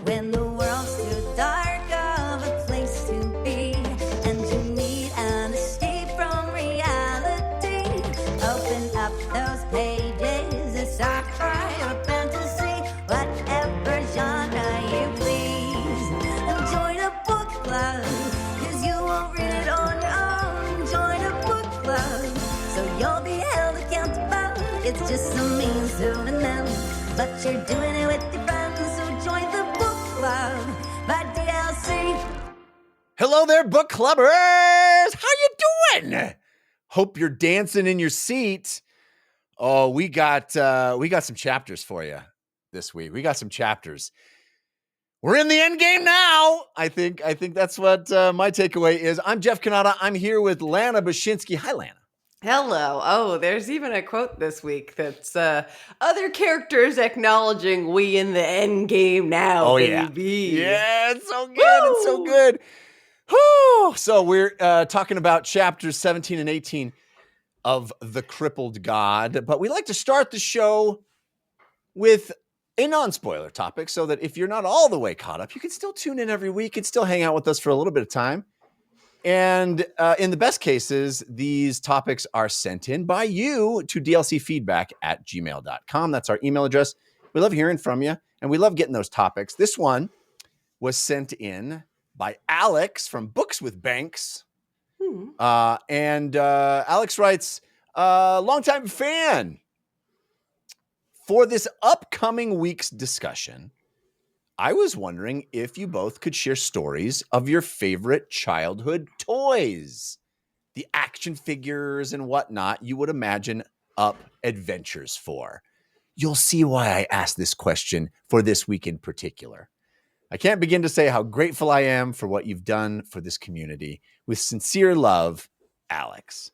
when the world's too dark of a place to be, and you need an escape from reality. Open up those pages, it's sci-fi or fantasy, whatever genre you please. And join a book club, 'cause you won't read it on your own. Join a book club, so you'll be held accountable. It's just a means to an end, but you're doing it with your friends, so join the book club by DLC. Hello there, book clubbers. How you doing? Hope you're dancing in your seat. Oh, we got some chapters for you this week. We got some chapters. We're in the end game now. I think that's what my takeaway is. I'm Jeff Cannata. I'm here with Lana Bachynski. Hi, Lana. Hello. Oh, there's even a quote this week that's other characters acknowledging we in the end game now, Oh, baby. Yeah, it's so good. Woo! It's so good. Whew. So we're talking about chapters 17 and 18 of The Crippled God. But we like to start the show with a non-spoiler topic so that if you're not all the way caught up, you can still tune in every week and still hang out with us for a little bit of time. And in the best cases, these topics are sent in by you to dlcfeedback@gmail.com. That's our email address. We love hearing from you, and we love getting those topics. This one was sent in by Alex from Books with Banks. And Alex writes, longtime fan. For this upcoming week's discussion, I was wondering if you both could share stories of your favorite childhood toys, the action figures and whatnot you would imagine up adventures for. You'll see why I asked this question for this week in particular. I can't begin to say how grateful I am for what you've done for this community. With sincere love, Alex.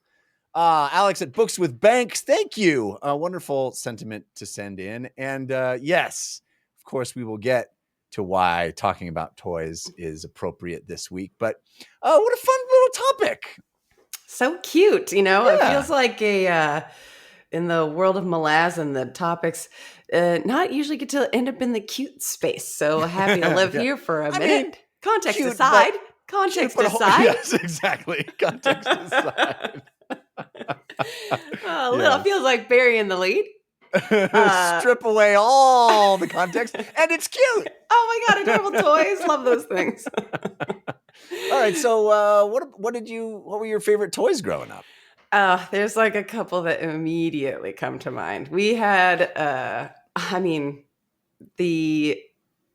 Alex at Books with Banks, thank you. A wonderful sentiment to send in. And yes, of course, we will get to why talking about toys is appropriate this week. But what a fun little topic. So cute, you know? Yeah. It feels like in the world of Malazan, the topics not usually get to end up in the cute space. So happy to live here for a minute. Context cute, aside. but- Context But aside. Yes, exactly. Context aside. Little feels like burying the lead. Strip away all the context, and it's cute. Oh my God, adorable toys. Love those things. All right, so what were your favorite toys growing up? There's like a couple that immediately come to mind. We had,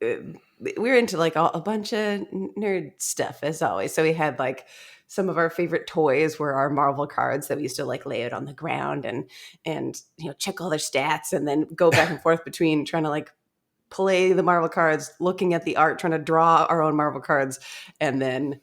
we were into like a bunch of nerd stuff as always. So we had like some of our favorite toys were our Marvel cards that we used to like lay out on the ground and you know check all their stats and then go back and forth between trying to like play the Marvel cards, looking at the art, trying to draw our own Marvel cards, and then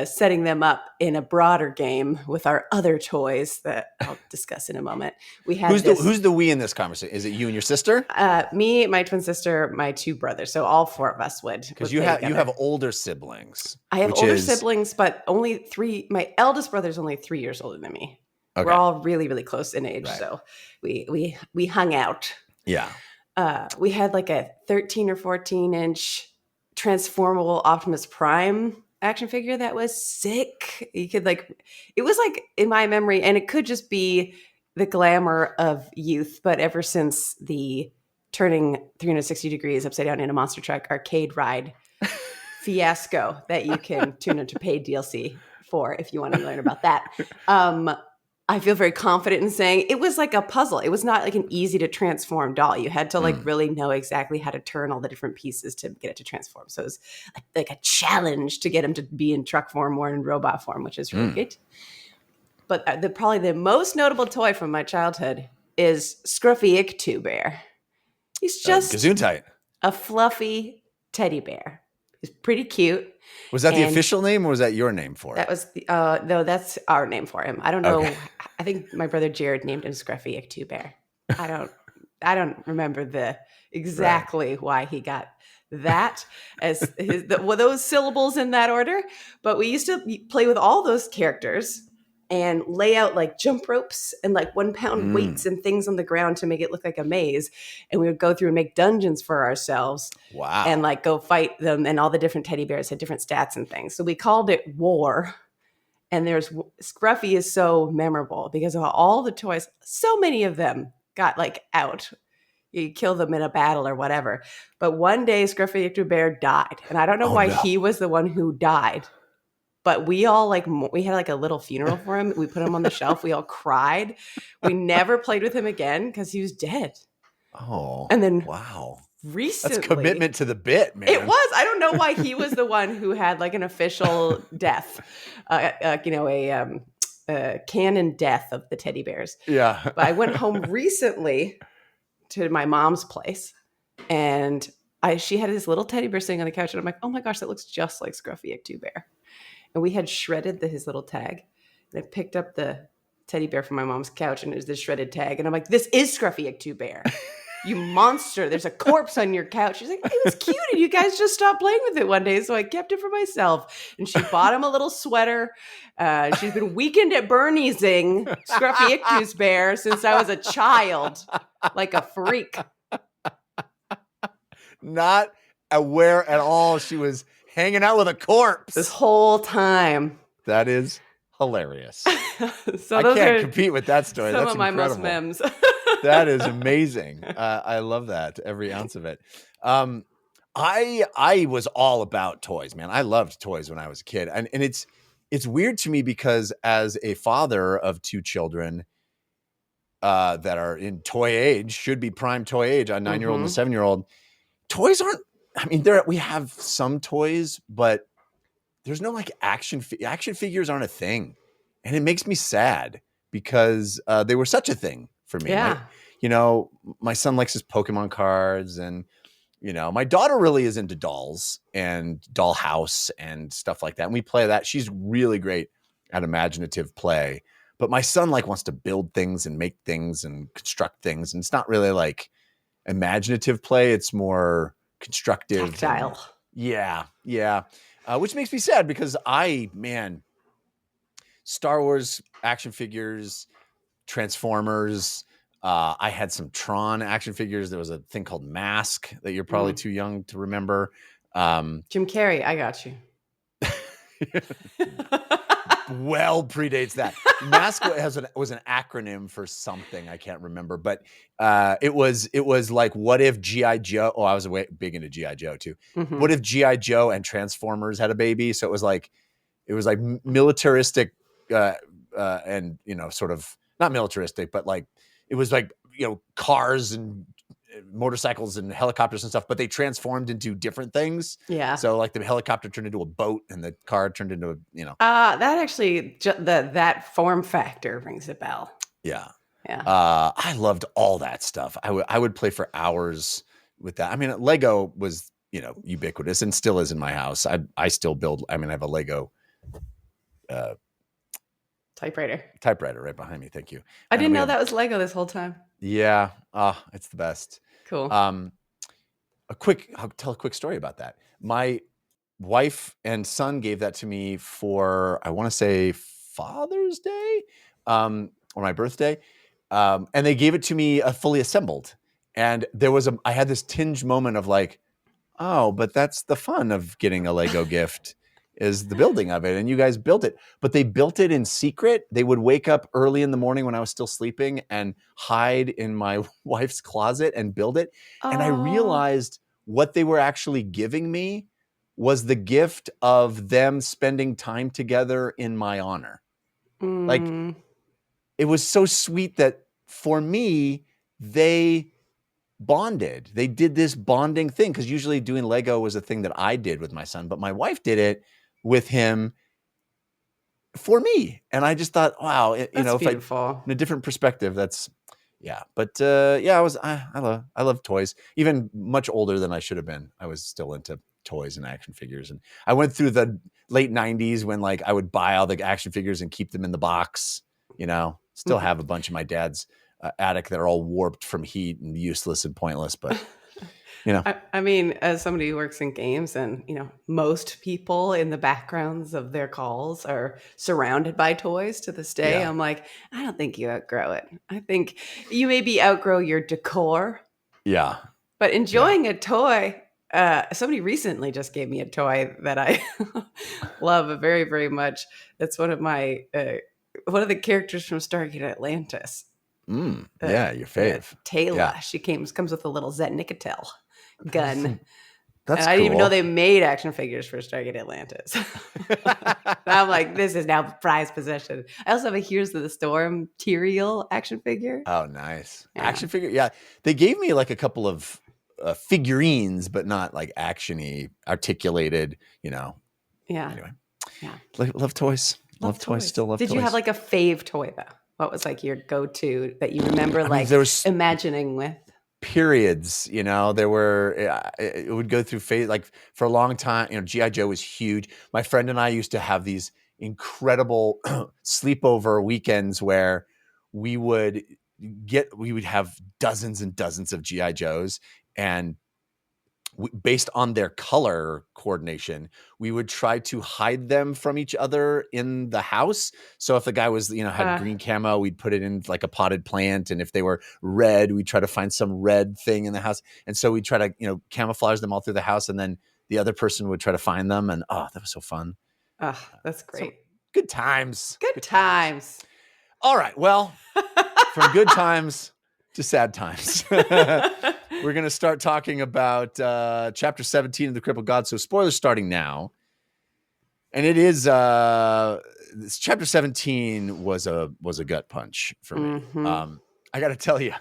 setting them up in a broader game with our other toys that I'll discuss in a moment. We had who's the we in this conversation? Is it you and your sister? Me, my twin sister, my two brothers. So all four of us would. Because you have older siblings. I have older siblings, but only three. My eldest brother is only 3 years older than me. Okay. We're all really, really close in age, right. So we hung out. Yeah. We had like a 13 or 14 inch transformable Optimus Prime action figure that was sick. You could it was like in my memory, and it could just be the glamour of youth, but ever since the turning 360 degrees upside down in a monster truck arcade ride fiasco that you can tune into paid DLC for if you want to learn about that. I feel very confident in saying it was like a puzzle. It was not like an easy to transform doll. You had to really know exactly how to turn all the different pieces to get it to transform. So it was like a challenge to get him to be in truck form or in robot form, which is really good. But probably the most notable toy from my childhood is Scruffy Ick Bear. He's just Gesundheit. A fluffy teddy bear. He's pretty cute. Was that the official name or was that your name for it? That was no, that's our name for him. I don't know. Okay. I think my brother Jared named him Scruffy Ick Bear. I don't remember exactly why he got that as those syllables in that order. But we used to play with all those characters and lay out like jump ropes and like 1 pound weights and things on the ground to make it look like a maze. And we would go through and make dungeons for ourselves. Wow. And like go fight them. And all the different teddy bears had different stats and things. So we called it War. And Scruffy is so memorable because of all the toys, so many of them got like out. You kill them in a battle or whatever. But one day Scruffy Ictu Bear died. And I don't know why he was the one who died. But we all we had like a little funeral for him. We put him on the shelf. We all cried. We never played with him again because he was dead. Oh, and then wow. Recently, that's commitment to the bit, man. It was. I don't know why he was the one who had like an official death, a canon death of the teddy bears. Yeah. But I went home recently to my mom's place, and she had this little teddy bear sitting on the couch, and I'm like, oh my gosh, that looks just like Scruffy Ictu Bear. And we had shredded his little tag, and I picked up the teddy bear from my mom's couch, and it was this shredded tag, and I'm like, this is Scruffy Ictu Bear. You monster. There's a corpse on your couch. She's like, it was cute. And you guys just stopped playing with it one day. So I kept it for myself. And she bought him a little sweater. She's been weekend at Bernie's-ing Scruffy Ictu's Bear since I was a child. Like a freak. Not aware at all she was hanging out with a corpse. This whole time. That is hilarious. So I can't compete with that story. Some That's of my incredible. most memes. That is amazing. I love that, every ounce of it. I was all about toys, man. I loved toys when I was a kid. And it's weird to me because as a father of 2 children that are in toy age, should be prime toy age, a 9-year-old and a 7-year-old, toys aren't, I mean, we have some toys, but there's no like action figures aren't a thing. And it makes me sad because they were such a thing for me. Yeah. My son likes his Pokemon cards, and, my daughter really is into dolls and Dollhouse and stuff like that. And we play that. She's really great at imaginative play, but my son wants to build things and make things and construct things. And it's not really like imaginative play. It's more constructive. Tactile. Yeah. Which makes me sad because Star Wars action figures, Transformers. I had some Tron action figures. There was a thing called Mask that you're probably too young to remember. Jim Carrey, I got you. Well predates that. Mask was an acronym for something I can't remember, but it was like, what if G.I. Joe? Oh, I was big into G.I. Joe too. Mm-hmm. What if G.I. Joe and Transformers had a baby? So it was like militaristic and sort of not militaristic, but like it was like cars and motorcycles and helicopters and stuff, but they transformed into different things. Yeah. So like the helicopter turned into a boat and the car turned into that actually that form factor rings a bell. Yeah. Yeah. I loved all that stuff. I would play for hours with that. I mean, Lego was ubiquitous and still is in my house. I still build. I mean, I have a Lego typewriter right behind me. Thank you. I didn't know that was Lego this whole time. Yeah. It's the best. Cool. I'll tell a quick story about that. My wife and son gave that to me for, I want to say Father's Day, or my birthday. And they gave it to me fully assembled. And I had this tinge moment of like, oh, but that's the fun of getting a Lego gift. Is the building of it, and you guys built it, but they built it in secret. They would wake up early in the morning when I was still sleeping and hide in my wife's closet and build it. Aww. And I realized what they were actually giving me was the gift of them spending time together in my honor. Like, it was so sweet that for me, they bonded. They did this bonding thing, because usually doing Lego was a thing that I did with my son, but my wife did it with him for me. And I just thought, wow, that's beautiful. In a different perspective, that's, yeah. But I love toys. Even much older than I should have been, I was still into toys and action figures. And I went through the late 90s when like I would buy all the action figures and keep them in the box, still have a bunch of my dad's attic that are all warped from heat and useless and pointless, but You know, I mean, as somebody who works in games and, most people in the backgrounds of their calls are surrounded by toys to this day, yeah, I'm like, I don't think you outgrow it. I think you maybe outgrow your decor, yeah, but yeah. enjoying a toy. Somebody recently just gave me a toy that I love very, very much. It's one of one of the characters from Stargate Atlantis. Yeah, your Yeah, fave. Yeah, Tayla. She comes with a little Zet Nicotel gun. that's And I didn't even know cool. they made action figures for Stargate Atlantis. I'm like, this is now prized possession. I also have a Heroes of the Storm Tyrael action figure. Oh, nice. Yeah. Action figure. Yeah. They gave me like a couple of figurines, but not like actiony, articulated, Yeah. Anyway, Yeah. love toys. Love toys. Still love Did toys. you have like a fave toy though? What was like your go-to that you remember I mean, like there was imagining with? periods, there were, it would go through phase, like for a long time, G.I. Joe was huge. My friend and I used to have these incredible sleepover weekends where we would have dozens and dozens of G.I. Joes, and based on their color coordination, we would try to hide them from each other in the house. So if the guy was, had green camo, we'd put it in like a potted plant. And if they were red, we'd try to find some red thing in the house. And so we'd try to, camouflage them all through the house. And then the other person would try to find them. And that was so fun. Oh, that's So great. good times. Good times. All right. Well, from good times to sad times. We're going to start talking about chapter 17 of the Crippled God. So spoilers starting now. And it is this chapter 17 was a gut punch for me. Mm-hmm. I got to tell you,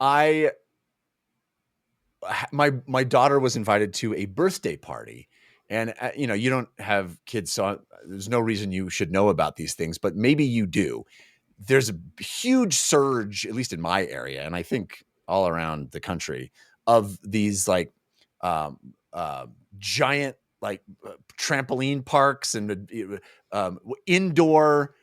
my daughter was invited to a birthday party. And, you don't have kids, so there's no reason you should know about these things, but maybe you do. There's a huge surge, at least in my area, and I think all around the country, of these like giant like trampoline parks and indoor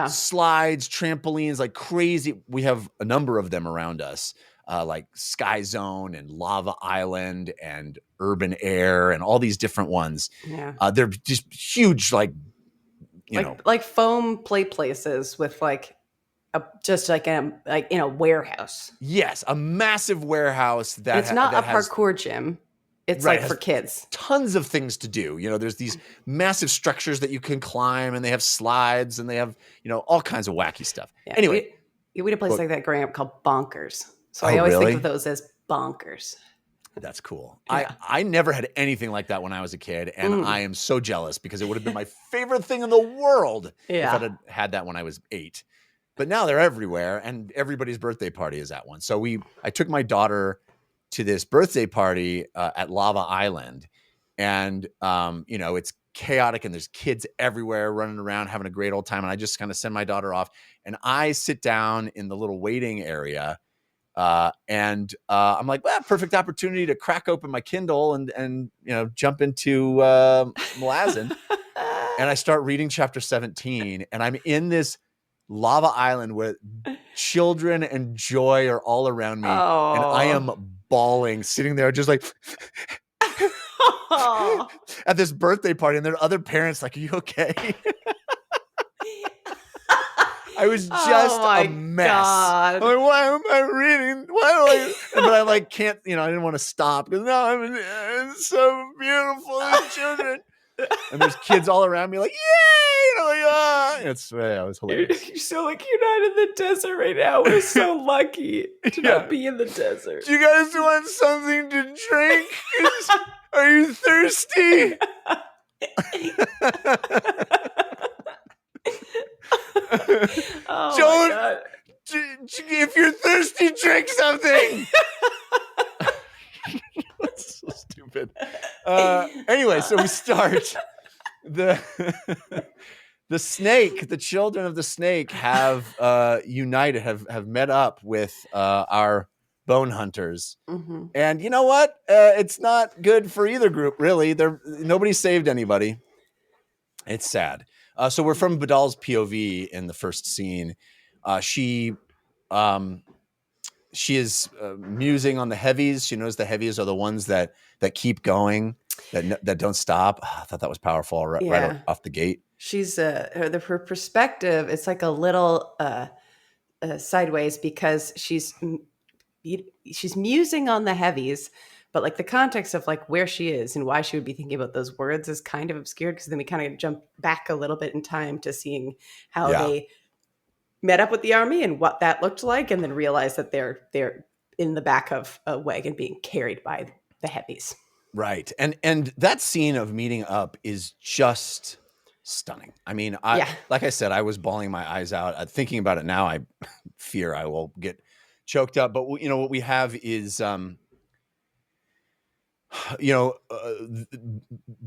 slides, trampolines, like crazy. We have a number of them around us, like Sky Zone and Lava Island and Urban Air and all these different ones. Yeah. They're just huge, like like foam play places with like just like in a warehouse. Yes, a massive warehouse that and it's not that a parkour gym. It's right, like for kids. Tons of things to do. There's these massive structures that you can climb, and they have slides, and they have all kinds of wacky stuff. Yeah, Anyway, we had a place like that growing up called Bonkers. So Oh, I always really? think of those as bonkers. That's cool. Yeah. I never had anything like that when I was a kid, and I am so jealous because it would have been my favorite thing in the world if I'd had that when I was 8. But now they're everywhere, and everybody's birthday party is at one. So I took my daughter to this birthday party at Lava Island, and it's chaotic, and there's kids everywhere running around having a great old time. And I just kind of send my daughter off, and I sit down in the little waiting area. And I'm like, well, perfect opportunity to crack open my Kindle and jump into Malazan. And I start reading chapter 17, and I'm in this Lava Island where children and joy are all around me. Oh. And I am bawling, sitting there just like at this birthday party. And there are other parents like, are you okay? I was just a mess. God. I'm like, why am I reading? But I like can't, I didn't want to stop because it's so beautiful, the children. And there's kids all around me like, yay! It was hilarious. You're so like, you're not in the desert right now. We're so lucky to not be in the desert. Do you guys want something to drink? Are you thirsty? Oh Don't, my God. if you're thirsty, drink something. That's so stupid. Anyway, so we start. The snake, the children of the snake have united, have met up with our bone hunters. Mm-hmm. And you know what? It's not good for either group, really. Nobody saved anybody. It's sad. So we're from Badal's POV in the first scene. She she is musing on the heavies. She knows the heavies are the ones that keep going, that don't stop. I thought that was powerful right off the gate. She's her perspective. It's like a little sideways because she's musing on the heavies, but like the context of like where she is and why she would be thinking about those words is kind of obscured, because then we kind of jump back a little bit in time to seeing how they met up with the army and what that looked like, and then realize that they're in the back of a wagon being carried by the heavies. Right. And that scene of meeting up is just stunning. I mean, like I said, I was bawling my eyes out. Thinking about it now, I fear I will get choked up. But what we have is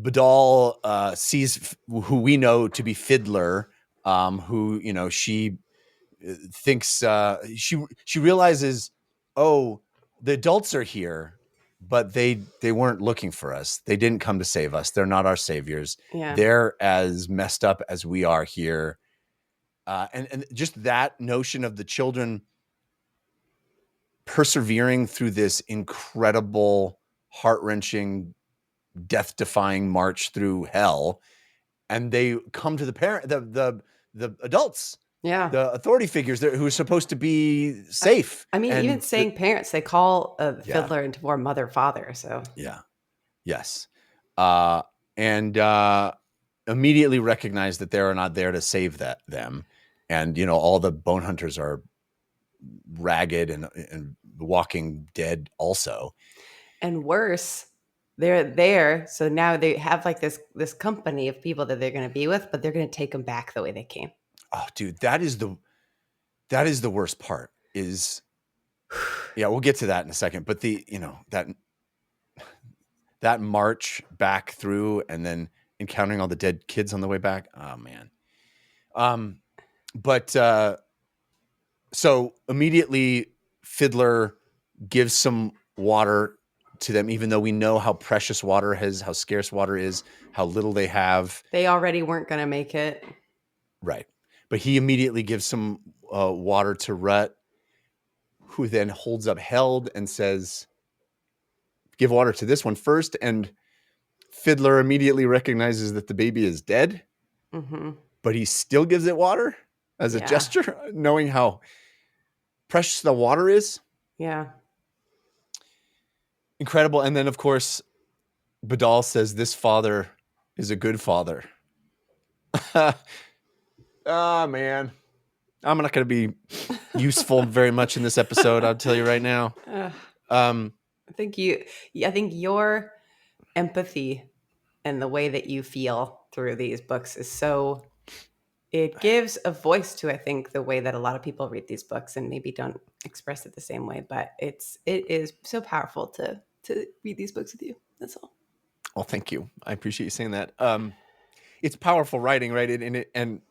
Badal sees who we know to be Fiddler, who she thinks she realizes, oh, the adults are here, but they weren't looking for us. They didn't come to save us. They're not our saviors. Yeah. They're as messed up as we are here. And just that notion of the children persevering through this incredible, heart-wrenching, death-defying march through hell, and they come to the adults, the authority figures who are supposed to be safe. I mean, even saying parents, they call Fiddler into more mother, father. So yes, and immediately recognize that they are not there to save them, and all the bone hunters are ragged and walking dead also, and worse. They're there, so now they have like this company of people that they're going to be with, but they're going to take them back the way they came. Oh, dude, that is the worst part. We'll get to that in a second. But that march back through and then encountering all the dead kids on the way back. Oh man. So immediately Fiddler gives some water to them, even though we know how precious water is, how scarce water is, how little they have. They already weren't going to make it. Right. But he immediately gives some water to Rut, who then holds up Held and says, give water to this one first. And Fiddler immediately recognizes that the baby is dead, but he still gives it water as a gesture, knowing how precious the water is. Yeah. Incredible. And then, of course, Badal says, this father is a good father. Man. I'm not going to be useful very much in this episode, I'll tell you right now. I think your empathy and the way that you feel through these books is it gives a voice to, I think, the way that a lot of people read these books and maybe don't express it the same way, but it is so powerful to read these books with you. That's all. Well, thank you. I appreciate you saying that. It's powerful writing, right? And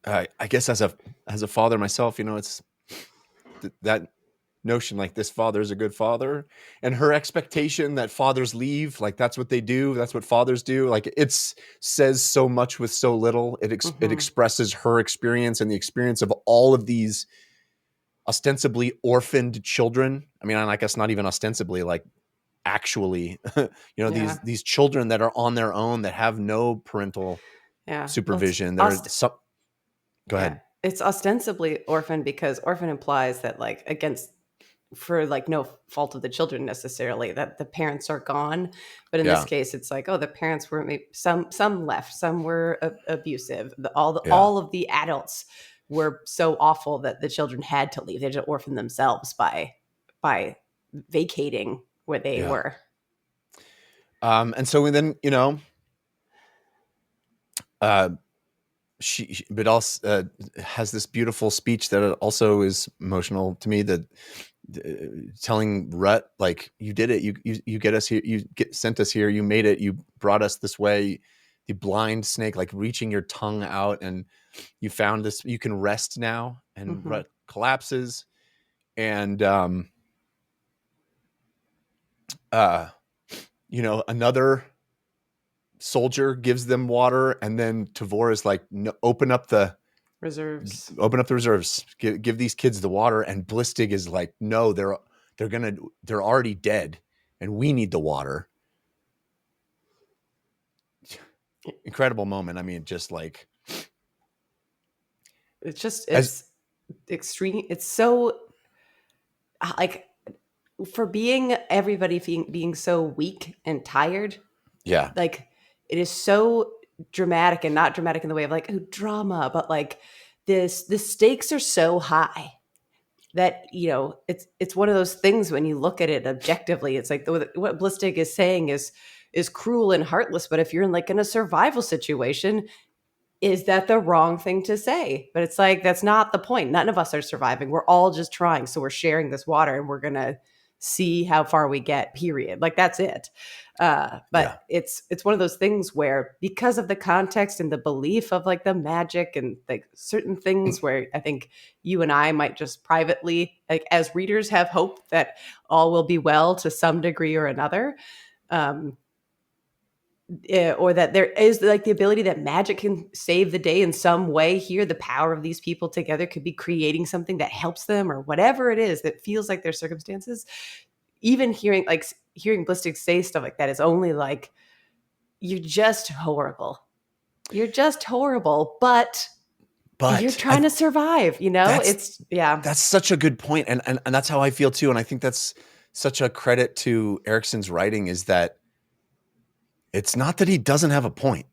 I guess as a father myself, it's that notion, like, this father is a good father, and her expectation that fathers leave, like that's what they do, that's what fathers do. Like, it says so much with so little. It expresses her experience and the experience of all of these ostensibly orphaned children. I mean, I guess not even ostensibly, like actually, these children that are on their own, that have no parental supervision. Go ahead. It's ostensibly orphan because orphan implies that, like, for like no fault of the children necessarily, that the parents are gone. But in this case, it's like, the parents were, maybe some left, some were abusive. All of the adults were so awful that the children had to leave. They just orphaned themselves by vacating where they were. And so then, Badal has this beautiful speech that also is emotional to me, that telling Rut, like, you did it, you get us here, sent us here, you made it, you brought us this way, the blind snake, like, reaching your tongue out, and you found this, you can rest now. And Rut collapses, and another soldier gives them water, and then Tavor is like, no, open up the Reserves. Open up the reserves. Give these kids the water. And Blistig is like, no, they're already dead, and we need the water. Incredible moment. I mean, just like it's extreme. It's so like for being everybody being so weak and tired. Yeah. Like it is so dramatic, and not dramatic in the way of like drama, but like the stakes are so high that, you know, it's one of those things when you look at it objectively, it's like what Blistig is saying is cruel and heartless. But if you're in a survival situation, is that the wrong thing to say? But it's like, that's not the point. None of us are surviving. We're all just trying. So we're sharing this water, and we're going to see how far we get, period. Like, that's it. But it's one of those things where, because of the context and the belief of like the magic and like certain things where I think you and I might just privately, like as readers, have hope that all will be well to some degree or another. Or that there is like the ability that magic can save the day in some way here. The power of these people together could be creating something that helps them, or whatever it is that feels like their circumstances. Even hearing Blistig say stuff like that is only like, you're just horrible. You're just horrible, but you're trying to survive, you know? That's such a good point. And that's how I feel too. And I think that's such a credit to Erikson's writing, is that it's not that he doesn't have a point.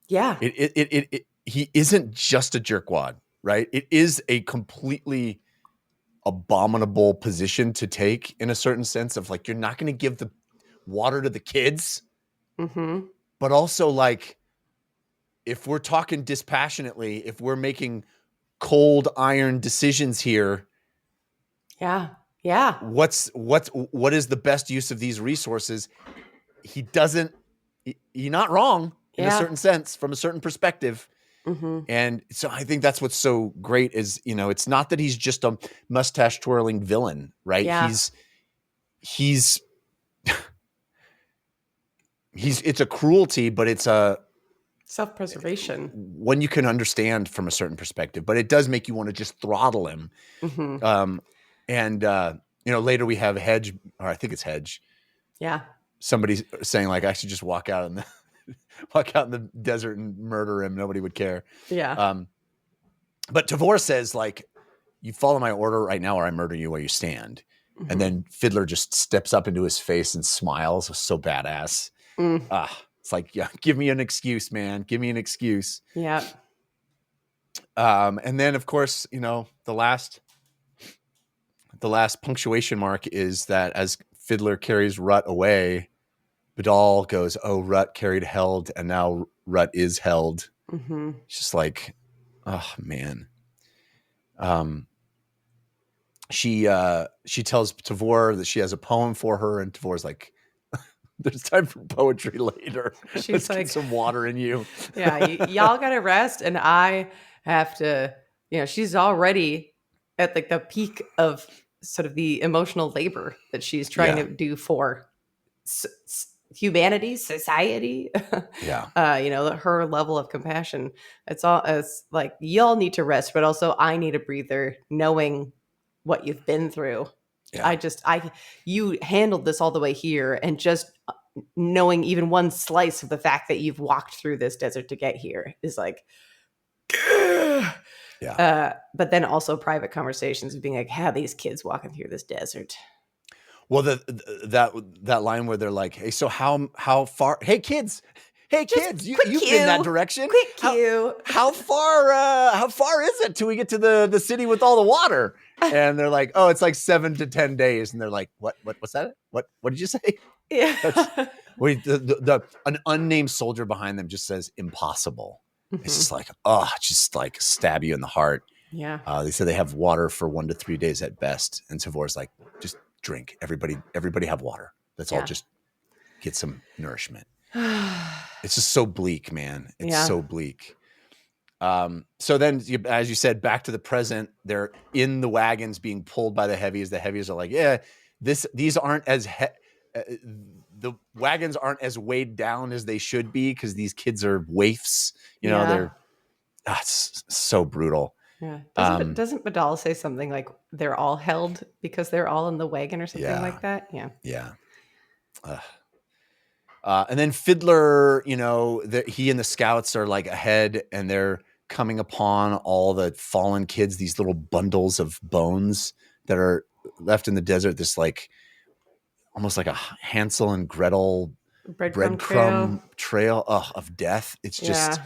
Yeah. He isn't just a jerkwad, right? It is a completely abominable position to take, in a certain sense of like, you're not going to give the water to the kids, but also like, if we're talking dispassionately, if we're making cold iron decisions here, what is the best use of these resources? He's not wrong in a certain sense, from a certain perspective. And so I think that's what's so great is, you know, it's not that he's just a mustache twirling villain, right? He's it's a cruelty, but it's a self-preservation, one you can understand from a certain perspective, but it does make you want to just throttle him. You know, later we have Hedge, or I think it's Hedge. Yeah. Somebody's saying like, I should just walk out in the desert and murder him. Nobody would care. Yeah. But Tavor says like, you follow my order right now, or I murder you where you stand. And then Fiddler just steps up into his face and smiles. It was so badass. It's like, yeah, give me an excuse, man. Give me an excuse. Yeah. And then of course, you know, the last punctuation mark is that as Fiddler carries Rut away, Badal goes, "Oh, Rut carried held, and now Rut is held." It's just like, oh man. She tells Tavor that she has a poem for her, and Tavor's like, "There's time for poetry later. She's like, get some water in you." Yeah, y'all gotta rest, and I have to. You know, she's already at like the peak of sort of the emotional labor that she's trying to do for humanity, society. You know, her level of compassion. It's like, y'all need to rest, but also I need a breather, knowing what you've been through. You handled this all the way here, and just knowing even one slice of the fact that you've walked through this desert to get here is like, but then also private conversations of being like, how these kids walking through this desert. Well, that line where they're like, "Hey, so how far? Hey, kids, you've been that direction. Quick cue. How far is it till we get to the city with all the water?" And they're like, "Oh, it's like 7 to 10 days." And they're like, "What's that? What did you say?" Yeah. Wait, an unnamed soldier behind them just says impossible. It's just like, just like stab you in the heart. Yeah. They said they have water for 1 to 3 days at best. And Tavor's like, just drink. Everybody have water. Let's all just get some nourishment. It's just so bleak, man. It's so bleak. So then, as you said, back to the present, they're in the wagons being pulled by the heavies. The heavies are like, these aren't as the wagons aren't as weighed down as they should be, because these kids are waifs. You know, It's so brutal. Yeah. Um, Doesn't Vidal say something like they're all held because they're all in the wagon or something yeah, like that? Yeah. yeah. And then Fiddler, he and the scouts are like ahead, and they're coming upon all the fallen kids, these little bundles of bones that are left in the desert. This like almost like a Hansel and Gretel breadcrumb trail of death. It's just Yeah.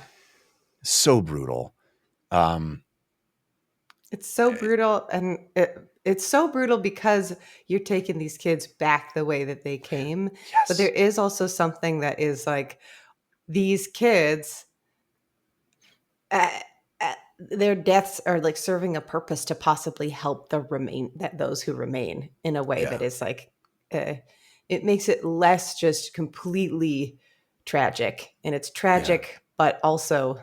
so brutal. It's so brutal, and it's so brutal because you're taking these kids back the way that they came. Yes. But there is also something that is like these kids, uh, their deaths are like serving a purpose to possibly help those who remain in a way that is like, it makes it less just completely tragic, and it's tragic, but also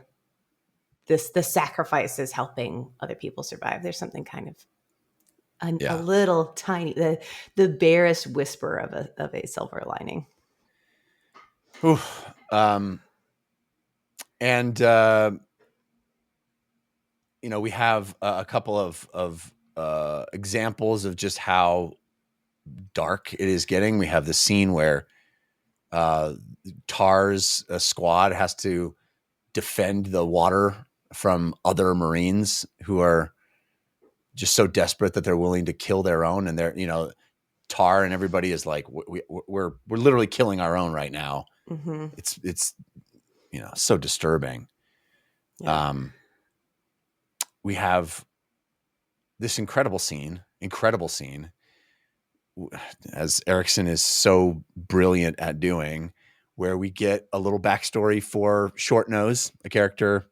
the sacrifice is helping other people survive. There's something kind of a little tiny, the barest whisper of a silver lining. Oof. And we have a couple of examples of just how dark it is getting. We have the scene where Tar's squad has to defend the water from other Marines who are just so desperate that they're willing to kill their own. And they're, Tar and everybody is like, we're literally killing our own right now. Mm-hmm. It's so disturbing. Yeah. We have this incredible scene, as Erikson is so brilliant at doing, where we get a little backstory for Short Nose, a character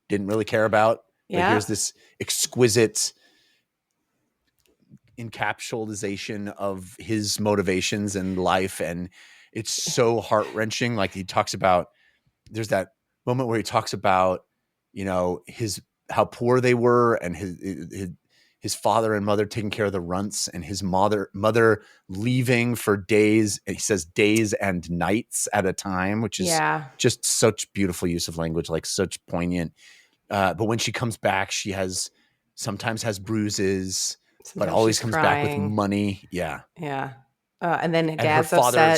didn't really care about. Yeah. But here's this exquisite encapsulation of his motivations and life. And it's so heart-wrenching. Like he talks about, there's that moment where he talks about, how poor they were, and his father and mother taking care of the runts, and his mother leaving for days. And he says days and nights at a time, which is just such beautiful use of language, like such poignant. But when she comes back, she sometimes has bruises, but always comes back with money. Yeah. Yeah. And then Dad's her father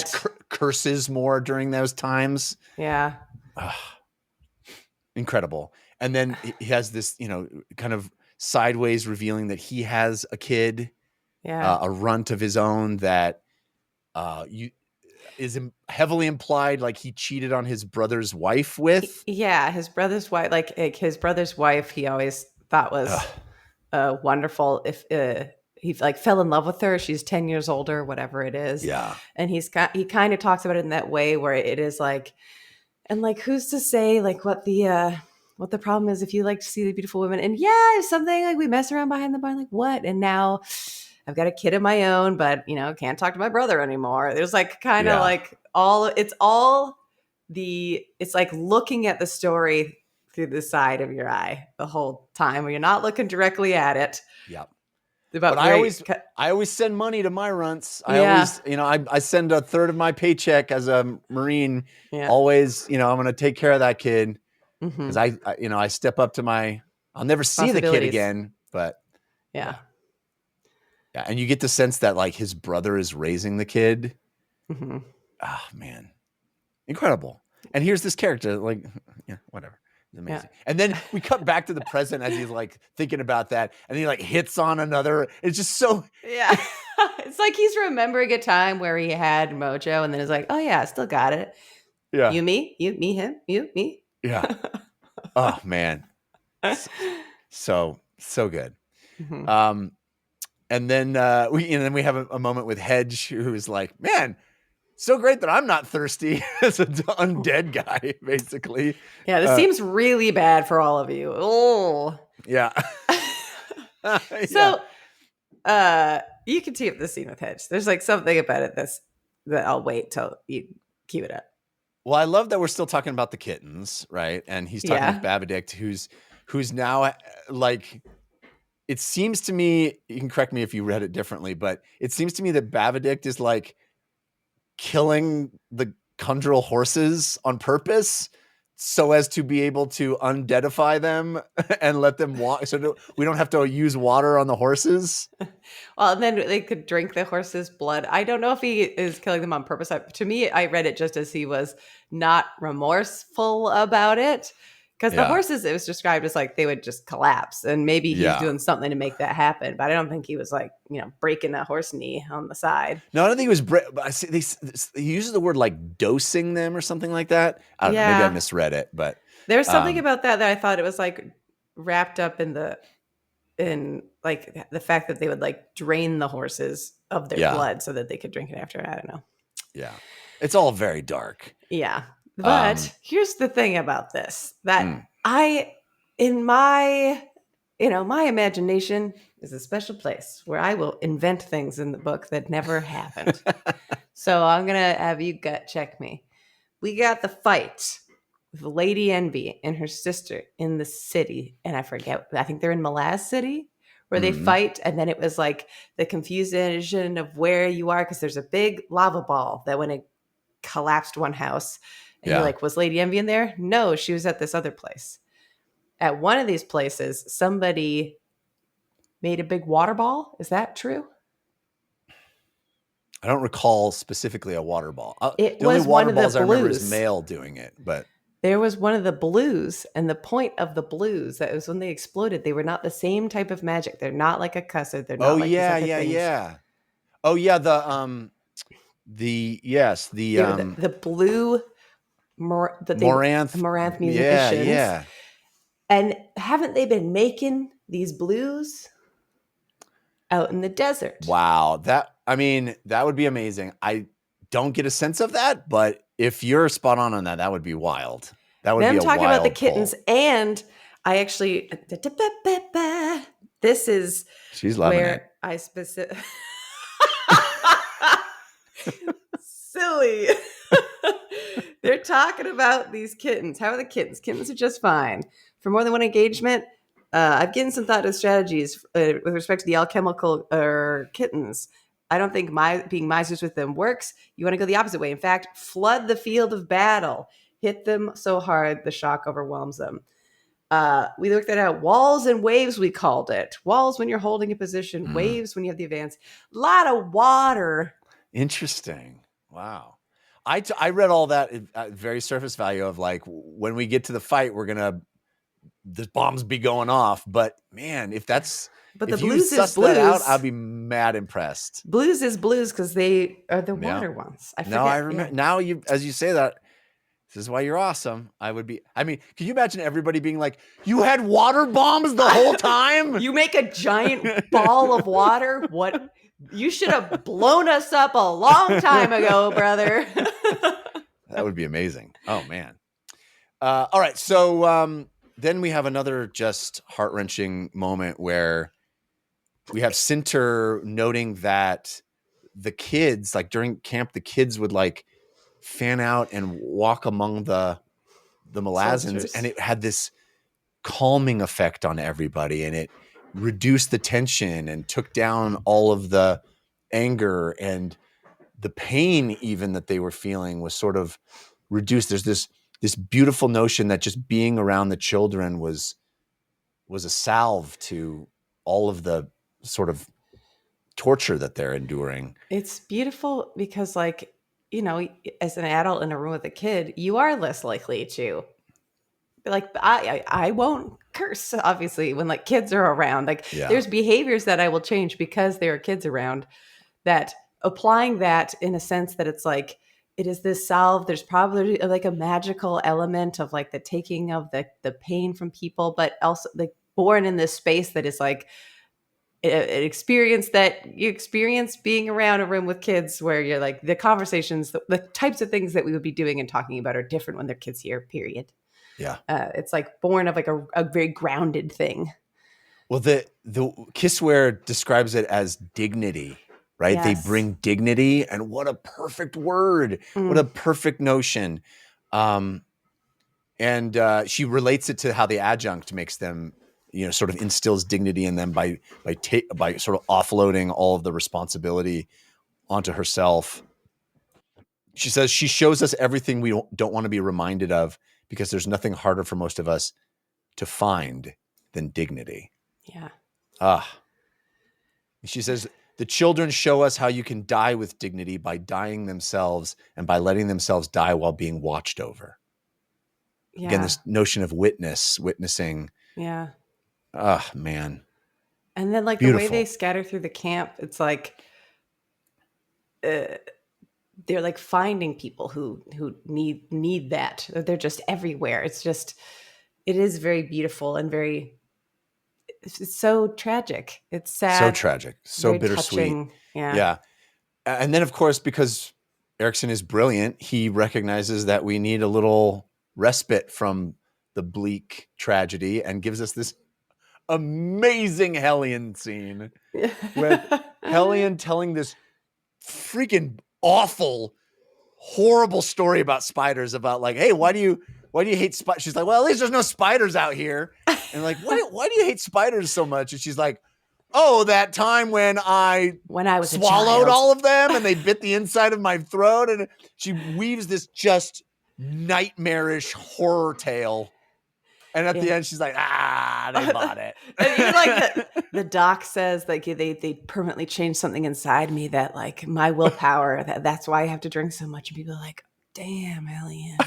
curses more during those times. Yeah. Incredible. And then he has this, kind of sideways revealing that he has a kid, a runt of his own that is heavily implied, like he cheated on his brother's wife with. Yeah, his brother's wife, like his brother's wife, he always thought was wonderful. If he like fell in love with her, she's 10 years older, whatever it is. Yeah, and he kind of talks about it in that way where it is like, and like who's to say like what the problem is if you like to see the beautiful women, and it's something like we mess around behind the barn, like what? And now I've got a kid of my own, but can't talk to my brother anymore. There's like kind of like it's like looking at the story through the side of your eye the whole time where you're not looking directly at it. Yep. But I always send money to my runts. I always, I send a third of my paycheck as a Marine. Yeah. Always, I'm going to take care of that kid. Because I step up to I'll never see the kid again, but yeah. And you get the sense that like his brother is raising the kid. Mm-hmm. Oh man, incredible. And here's this character, like, whatever. It's amazing. Yeah. And then we cut back to the present as he's like thinking about that, and he like hits on another. It's just so it's like he's remembering a time where he had mojo, and then it's like, oh yeah, I still got it. Yeah. You, me, him, you, me. Yeah. Oh man. So good. Mm-hmm. And then we have a moment with Hedge, who's like, man, so great that I'm not thirsty as an undead guy, basically. Yeah, this seems really bad for all of you. Oh. Yeah. So you can tee up the scene with Hedge. There's like something about it that I'll wait till you cue it up. Well, I love that we're still talking about the kittens, right? And he's talking with Babadict, who's now like, it seems to me, you can correct me if you read it differently, but it seems to me that Babadict is like killing the Kundral horses on purpose so as to be able to undeadify them and let them walk. So we don't have to use water on the horses. Well, and then they could drink the horse's blood. I don't know if he is killing them on purpose. To me, I read it just as he was not remorseful about it. Because the horses, it was described as like they would just collapse. And maybe he's doing something to make that happen. But I don't think he was like, breaking a horse knee on the side. No, I don't think he was. He uses the word like dosing them or something like that. I don't know, maybe I misread it. But there's something about that I thought it was like wrapped up in like the fact that they would like drain the horses of their blood so that they could drink it after. I don't know. Yeah. It's all very dark. Yeah. But here's the thing about this, that in my imagination is a special place where I will invent things in the book that never happened. So I'm going to have you gut check me. We got the fight with Lady Envy and her sister in the city. And I think they're in Malaz City where they fight. And then it was like the confusion of where you are, because there's a big lava ball that when it collapsed one house. And you're like, was Lady Envy in there? No, she was at this other place. At one of these places, somebody made a big water ball. Is that true? I don't recall specifically a water ball. It was only water balls I remember is Male doing it, but there was one of the blues, and the point of the blues that was when they exploded. They were not the same type of magic. They're not like a custard. They're not like these other things. Oh yeah, the blue. Moranth musicians. Yeah. And haven't they been making these blues out in the desert? Wow. That would be amazing. I don't get a sense of that, but if you're spot on that, that would be wild. That would be a wild talking about the kittens. Pull. And I actually, this is she's loving where it. I specific silly. They're talking about these kittens. How are the kittens? Kittens are just fine. For more than one engagement, I've given some thought to strategies with respect to the alchemical kittens. I don't think being misers with them works. You want to go the opposite way. In fact, flood the field of battle. Hit them so hard the shock overwhelms them. We looked at out. Walls and waves, we called it. Walls when you're holding a position. Waves when you have the advance. A lot of water. Interesting. Wow. I read all that at very surface value of like, when we get to the fight, the bombs be going off. But man, if the blues is blues, that out, I'd be mad impressed. Blues is blues because they are the water ones. I forget. No, I remember. Yeah. Now as you say that, this is why you're awesome. Can you imagine everybody being like, you had water bombs the whole time? You make a giant ball of water? What? You should have blown us up a long time ago, brother. That would be amazing. Oh, man. All right. So then we have another just heart-wrenching moment where we have Sinter noting that the kids, like during camp, the kids would like fan out and walk among the Malazans, and it had this calming effect on everybody, and it reduced the tension and took down all of the anger, and the pain even that they were feeling was sort of reduced. There's this beautiful notion that just being around the children was a salve to all of the sort of torture that they're enduring. It's beautiful because, like, as an adult in a room with a kid, you are less likely to, like, I won't curse, obviously, when like kids are around. Like, there's behaviors that I will change because there are kids around. That applying that in a sense that it's like, it is this salve. There's probably like a magical element of like the taking of the pain from people, but also like born in this space that is like an experience that you experience being around a room with kids, where you're like, the conversations, the types of things that we would be doing and talking about are different when they're kids here, period. Yeah. It's like born of like a very grounded thing. Well, the Kissware describes it as dignity, right? Yes. They bring dignity, and what a perfect word. What a perfect notion. And she relates it to how the adjunct makes them, sort of instills dignity in them by sort of offloading all of the responsibility onto herself. She says she shows us everything we don't want to be reminded of, because there's nothing harder for most of us to find than dignity. Yeah. She says, the children show us how you can die with dignity by dying themselves and by letting themselves die while being watched over. Yeah. Again, this notion of witnessing. Yeah. Oh, man. And then, like, Beautiful. the way they scatter through the camp, it's like they're like finding people who need that. They're just everywhere. It is very beautiful and it's so tragic. It's sad. So tragic. So very bittersweet. touching. Yeah. Yeah. And then, of course, because Erikson is brilliant, he recognizes that we need a little respite from the bleak tragedy and gives us this amazing Hellion scene with Hellion telling this freaking awful, horrible story about spiders, about like, hey, why do you hate spiders? She's like, well, at least there's no spiders out here. And like, why do you hate spiders so much? And she's like, oh, that time when I was swallowed all of them and they bit the inside of my throat. And she weaves this just nightmarish horror tale. And at the end, she's like, they bought it. And even like the doc says, like, they permanently changed something inside me that, like, my willpower, that's why I have to drink so much. And people are like, damn, Hellion.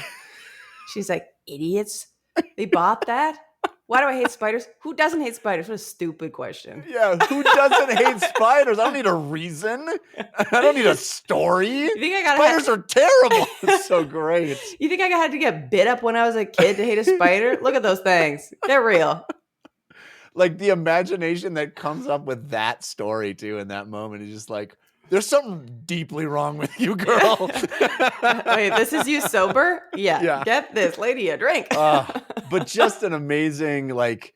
She's like, idiots. They bought that? Why do I hate spiders? Who doesn't hate spiders? What a stupid question. Yeah, who doesn't hate spiders? I don't need a reason. I don't need a story. You think Spiders are terrible. It's so great. You think I had to get bit up when I was a kid to hate a spider? Look at those things. They're real. Like, the imagination that comes up with that story, too, in that moment is just like, there's something deeply wrong with you, girl. Wait, this is you sober? Yeah. Get this lady a drink. But just an amazing, like,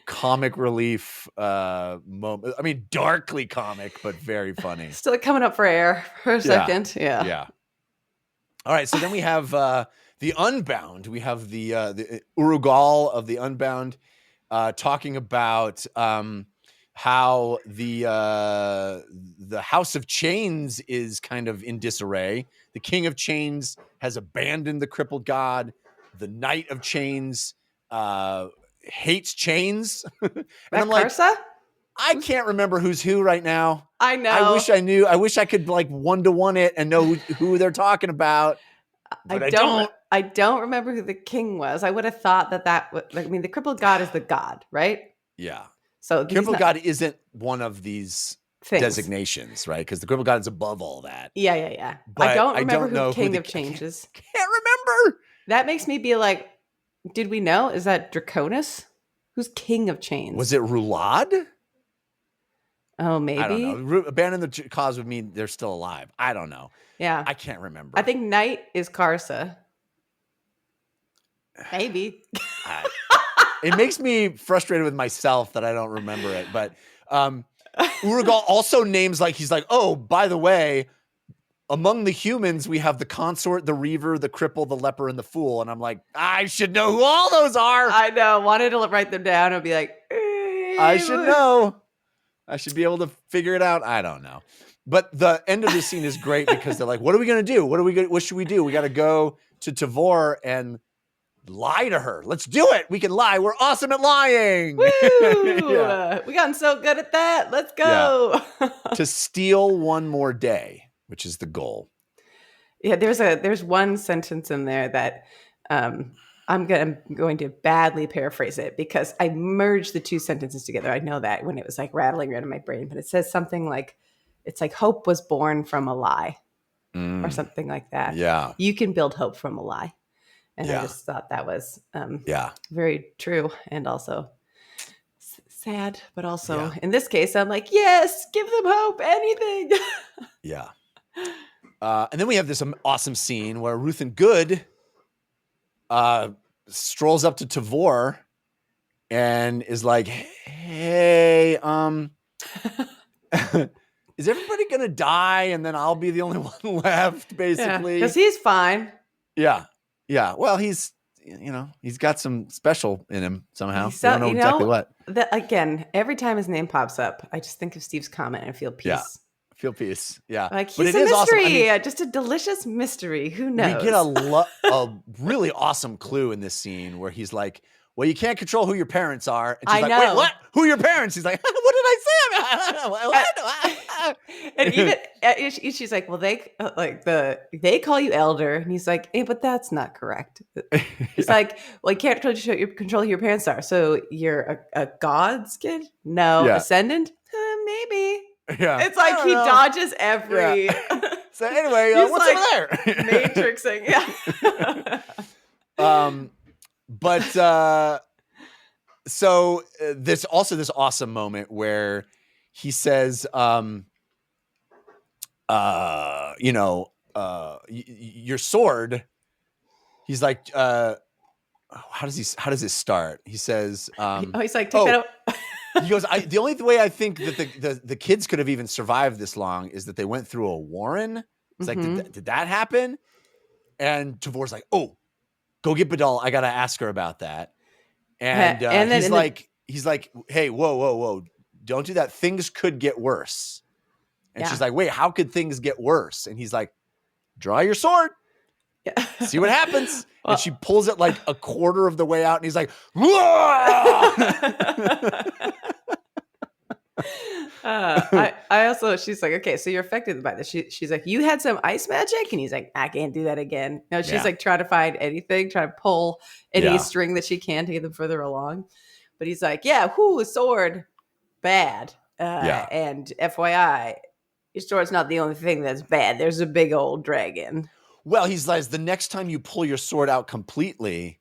comic relief moment. I mean, darkly comic, but very funny. Still coming up for air for a second. Yeah. All right, so then we have the Unbound. We have the Urugal of the Unbound talking about how the House of Chains is kind of in disarray. The King of Chains has abandoned the Crippled God. The Knight of Chains hates chains. And I'm like, Karsa? I can't remember who's who right now. I know. I wish I knew. I wish I could like 1-to-1 it and know who they're talking about. But I don't. I don't remember who the king was. I would have thought that would, I mean, the Crippled God is the god, right? Yeah. So Crippled God isn't one of these things. Designations, right? Because the Crippled God is above all that. Yeah. But I don't remember know who King of Chains is. Can't remember. That makes me be like, did we know? Is that Draconis? Who's King of Chains? Was it Rulad? Oh, maybe. I don't know. Abandon the cause would mean they're still alive. I don't know. Yeah. I can't remember. I think Knight is Karsa. Maybe. It makes me frustrated with myself that I don't remember it. But Urugal also names, like, he's like, oh, by the way, among the humans, we have the consort, the reaver, the cripple, the leper, and the fool. And I'm like, I should know who all those are. I know. Wanted to write them down and be like, I should know. I should be able to figure it out. I don't know. But the end of the scene is great because they're like, what are we going to do? What should we do? We got to go to Tavor and lie to her. Let's do it. We can lie. We're awesome at lying. Woo! Yeah. We gotten so good at that. Let's go. Yeah. To steal one more day, which is the goal. Yeah, there's one sentence in there that I'm going to badly paraphrase it because I merged the two sentences together. I know that when it was like rattling around in my brain, but it says something like, it's like hope was born from a lie or something like that. Yeah. You can build hope from a lie. And Yeah. I just thought that was Yeah. very true and also sad. But also Yeah. in this case, I'm like, yes, give them hope, anything. Yeah. And then we have this awesome scene where Ruth and Good strolls up to Tavor and is like, hey, is everybody going to die? And then I'll be the only one left, basically. Because he's fine. Yeah. Yeah. Well, he's got some special in him somehow. He's We don't know exactly what. That, again, every time his name pops up, I just think of Steve's comment and feel peace. Yeah. Feel peace. Yeah. Like, But he's it a is awesome. I mystery, mean, just a delicious mystery. Who knows? we get a really awesome clue in this scene where he's like, well, you can't control who your parents are. And she's I like, know. wait, what? Who are your parents? He's like, what did I say? What? And even she's like, well, they call you elder, and he's like, but that's not correct. It's like, well, you can't control who your parents are. So you're a god's kid? No, Yeah. ascendant? Maybe. Yeah. It's like he dodges every. So anyway, He's what's like over there? Matrixing, yeah. But this awesome moment where he says, your sword. He's like, how does this start? He says, he's like, take that out. He goes, the only way I think that the kids could have even survived this long is that they went through a warren. It's like, did that happen? And Tavor's like, oh, go get Badal. I got to ask her about that. And he's like, hey, whoa. Don't do that. Things could get worse. And she's like, wait, how could things get worse? And he's like, draw your sword. Yeah. See what happens. And she pulls it like a quarter of the way out. And he's like, she's like, okay, so you're affected by this. She's like, you had some ice magic? And he's like, I can't do that again. No, she's like trying to find anything, trying to pull any string that she can to get them further along. But he's like, a sword, bad. And FYI, your sword's not the only thing that's bad. There's a big old dragon. Well, he's like, the next time you pull your sword out completely,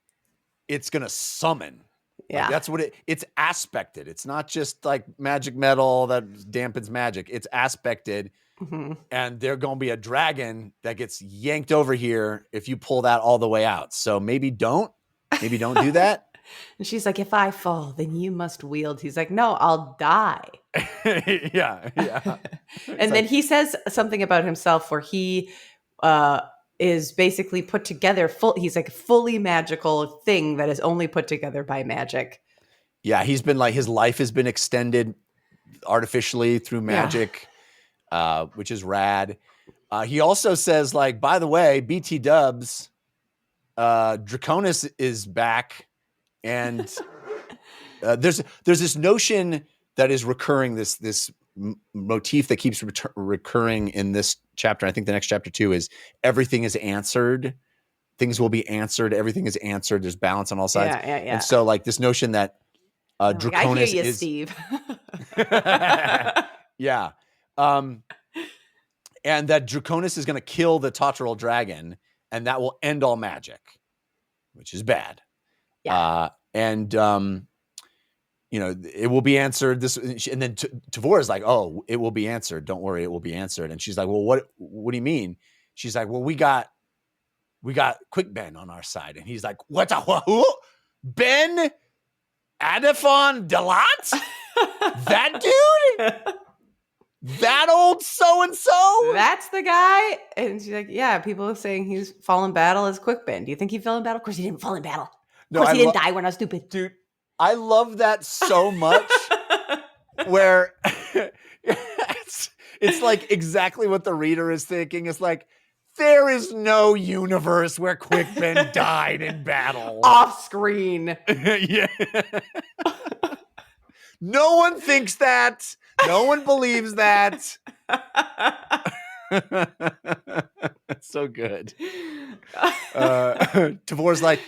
it's going to summon. Yeah. Like, that's what it's aspected. It's not just like magic metal that dampens magic. It's aspected. Mm-hmm. And there's going to be a dragon that gets yanked over here if you pull that all the way out. So maybe don't do that. And she's like, if I fall, then you must wield. He's like, no, I'll die. Yeah. And then he says something about himself where he is basically put together he's like a fully magical thing that is only put together by magic. Yeah, he's been like, his life has been extended artificially through magic, which is rad. He also says, like, by the way, BT dubs, Draconis is back. And there's this notion that is recurring, this motif that keeps recurring in this chapter. I think the next chapter 2 is everything is answered. Things will be answered. Everything is answered. There's balance on all sides. Yeah. And so like this notion that Draconis I hear you, is Steve. Yeah. And that Draconis is going to kill the Totterel dragon and that will end all magic, which is bad. Yeah. It will be answered. And then Tavor is like, oh, it will be answered. Don't worry, it will be answered. And she's like, well, what do you mean? She's like, well, we got Quick Ben on our side. And he's like, who? Ben Adafon Delat? That dude? That old so-and-so? That's the guy? And she's like, yeah, people are saying he's fallen in battle as Quick Ben. Do you think he fell in battle? Of course he didn't fall in battle. Of course he didn't die. We're not stupid. Dude, I love that so much. Where it's like exactly what the reader is thinking. It's like, there is no universe where Quick Ben died in battle. Off screen. Yeah. No one thinks that. No one believes that. It's so good. Tavor's like,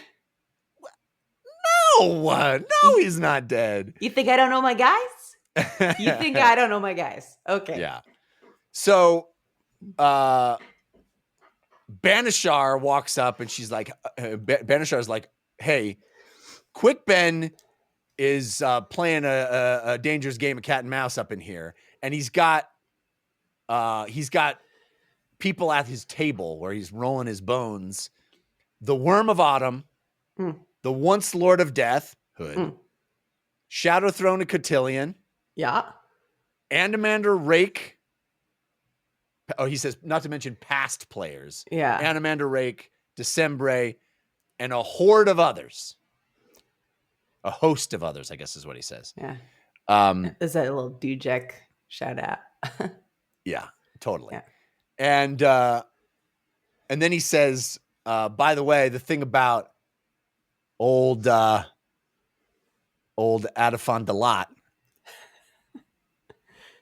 no, he's not dead. You think I don't know my guys? You think I don't know my guys? Okay. Yeah. So, Banishar walks up and she's like, Banishar's like, hey, Quick Ben is playing a dangerous game of cat and mouse up in here, and he's got people at his table where he's rolling his bones. The Worm of Autumn, the once Lord of Death, Hood, Shadow Throne of Cotillion, Andamander Rake. Oh, he says not to mention past players. Yeah, Andamander Rake, Decembre, and a horde of others. A host of others, I guess is what he says. Yeah. Is that a little Dujek shout out? Yeah. totally. Yeah. And then he says, by the way, the thing about old Adafon Dalat,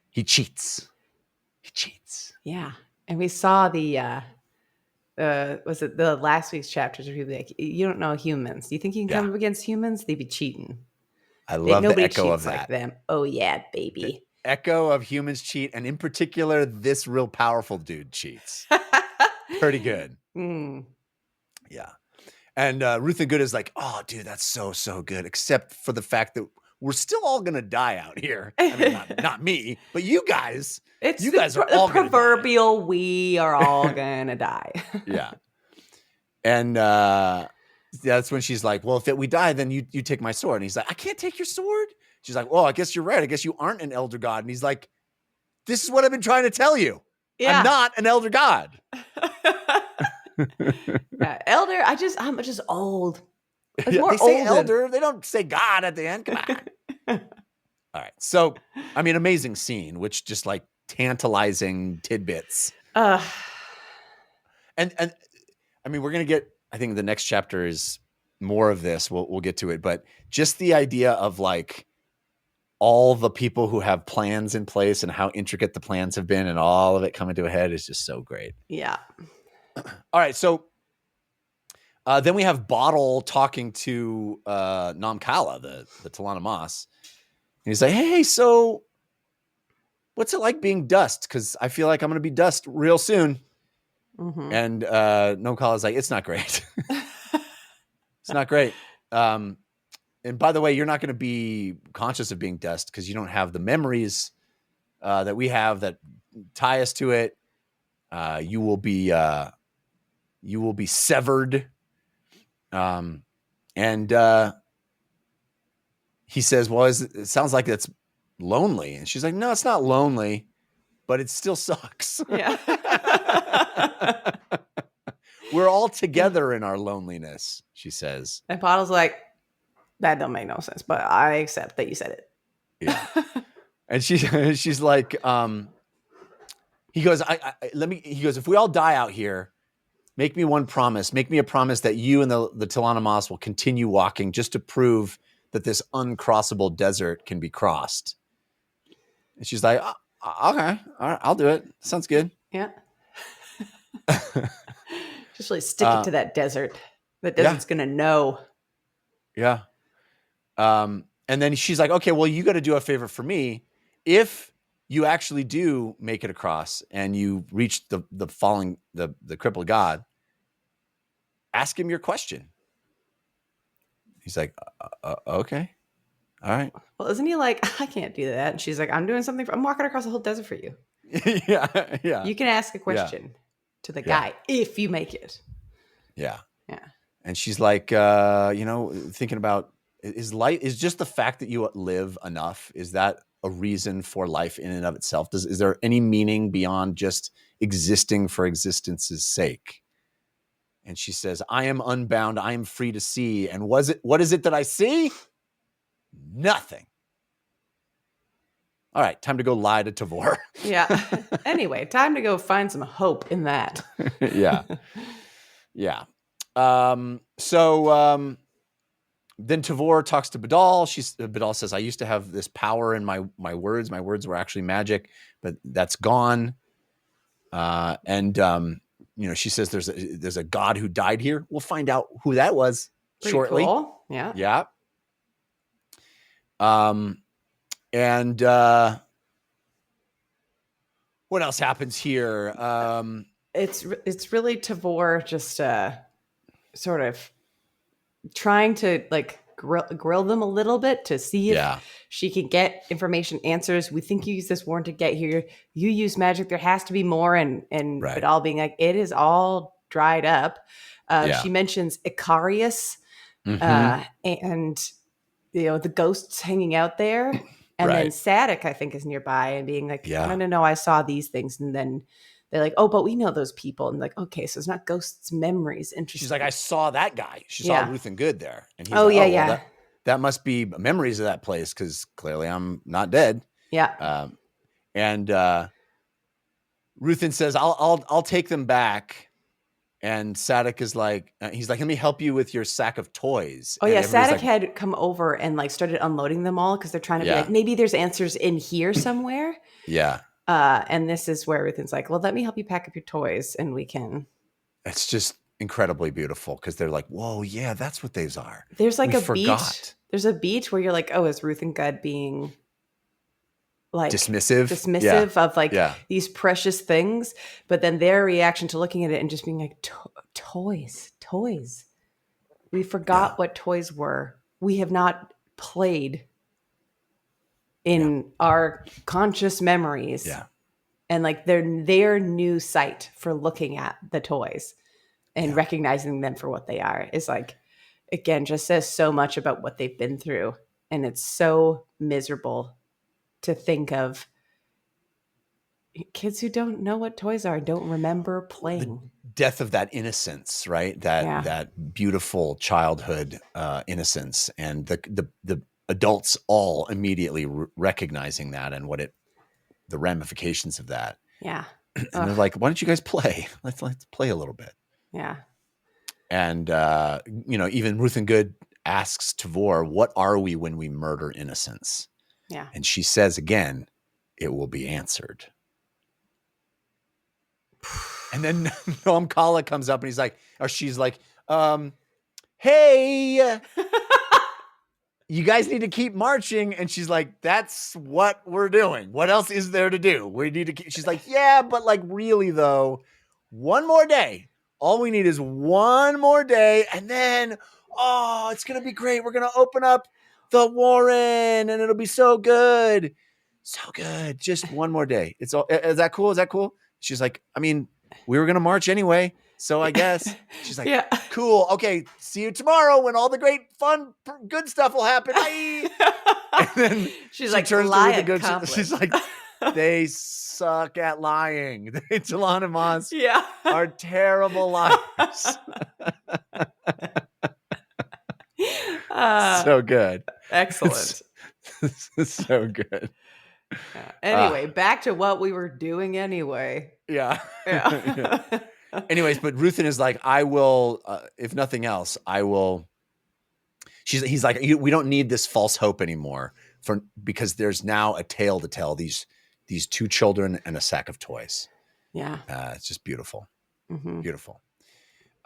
he cheats. Yeah. And we saw the was it the last week's chapters where people like, you don't know humans. Do you think you can come up against humans? They'd be cheating. I love the Nobody echo cheats of that. like them. Oh yeah, baby. The echo of humans cheat, and in particular, this real powerful dude cheats. Pretty good. Yeah. And Ruth and Good is like, oh, dude, that's so good. Except for the fact that we're still all gonna die out here. I mean, not me, but you guys. You guys are all gonna die. Proverbial. We are all gonna die. Yeah. And that's when she's like, well, if we die, then you take my sword. And he's like, I can't take your sword. She's like, well, I guess you're right. I guess you aren't an elder god. And he's like, this is what I've been trying to tell you. Yeah. I'm not an elder god. Elder, I'm just old. They say elder. They don't say God at the end. Come on. All right. So, I mean, amazing scene, which just like tantalizing tidbits. And I mean, we're going to get, I think the next chapter is more of this. We'll get to it. But just the idea of like all the people who have plans in place and how intricate the plans have been and all of it coming to a head is just so great. Yeah. All right. So then we have Bottle talking to Namkala, the Talana Moss. And he's like, hey, so what's it like being dust? Because I feel like I'm going to be dust real soon. Mm-hmm. And Namkala's like, it's not great. It's not great. And by the way, you're not going to be conscious of being dust because you don't have the memories that we have that tie us to it. You will be severed. And he says, well, it sounds like it's lonely. And she's like, no, it's not lonely, but it still sucks. Yeah. We're all together in our loneliness, she says. And Bottle's like, that don't make no sense, but I accept that you said it. Yeah. And she's like, he goes, he goes, if we all die out here, make me one promise. Make me a promise that you and the Talana Moss will continue walking just to prove that this uncrossable desert can be crossed. And she's like, okay, all right, I'll do it. Sounds good. Yeah. Just really stick it to that desert. The desert's going to know. Yeah. And then she's like, okay, well, you got to do a favor for me. If you actually do make it across and you reach the crippled god, ask him your question. He's like, okay. All right. Well, isn't he like, I can't do that. And she's like, I'm doing something. I'm walking across the whole desert for you. Yeah. You can ask a question to the guy if you make it. Yeah. Yeah. And she's like, thinking about is just the fact that you live enough. Is that a reason for life in and of itself? Is there any meaning beyond just existing for existence's sake? And she says, I am unbound. I am free to see. And what is it that I see? Nothing. All right. Time to go lie to Tavor. Yeah. Anyway, time to go find some hope in that. Yeah. Yeah. Then Tavor talks to Badal. Badal says, I used to have this power in my words. My words were actually magic, but that's gone. She says there's a god who died here. We'll find out who that was shortly. Cool. Yeah. Yeah. What else happens here? It's really Tavor just sort of trying to like grill them a little bit to see if she can get information answers. We think you use this warrant to get here. You use magic. There has to be more. And right. Badal being like, it is all dried up. She mentions Icarius and the ghosts hanging out there. And then Sadek, I think, is nearby and being like, no, I saw these things. And then they're like, oh, but we know those people. And like, okay, so it's not ghosts' memories. Interesting. She's like, I saw that guy. She saw Ruth and Good there. And he's like, that must be memories of that place because clearly I'm not dead. Yeah. Ruthin says, I'll take them back. And Sadek is like, he's like, let me help you with your sack of toys. Oh and yeah, everybody's Sadek like, had come over and like started unloading them all because they're trying to be like, maybe there's answers in here somewhere. Yeah. And this is where Ruthin's like, well, let me help you pack up your toys and we can. It's just incredibly beautiful because they're like, whoa, yeah, that's what these are. There's like We forgot. There's a beat where you're like, oh, is Ruthin God being like dismissive of like these precious things? But then their reaction to looking at it and just being like, toys. We forgot what toys were. We have not played in our conscious memories. Yeah. And like their new sight for looking at the toys and recognizing them for what they are is like, again, just says so much about what they've been through. And it's so miserable to think of kids who don't know what toys are, don't remember playing. The death of that innocence, right? That beautiful childhood innocence, and the adults all immediately recognizing that and the ramifications of that. Yeah. And they're like, why don't you guys play? Let's play a little bit. Yeah. And even Ruthin Good asks Tavor, what are we when we murder innocence? Yeah. And she says again, it will be answered. And then Noam Kala comes up and she's like, hey, you guys need to keep marching. And she's like, that's what we're doing. What else is there to do? We need to keep. She's like, yeah, but like really though, one more day. All we need is one more day. And then, it's going to be great. We're going to open up the Warren and it'll be so good. So good. Just one more day. Is that cool? Is that cool? She's like, I mean, we were going to march anyway. So I guess she's like, cool. Okay. See you tomorrow when all the great fun, good stuff will happen. Bye. And then she's like, turns to the good. She's like, they suck at lying. Talon and Moss are terrible liars. So good. Excellent. So good. Yeah. Anyway, back to what we were doing anyway. Yeah. Anyways, but Ruthin is like, I will, if nothing else, I will. He's like, we don't need this false hope anymore because there's now a tale to tell. These two children and a sack of toys. Yeah. It's just beautiful. Mm-hmm. Beautiful.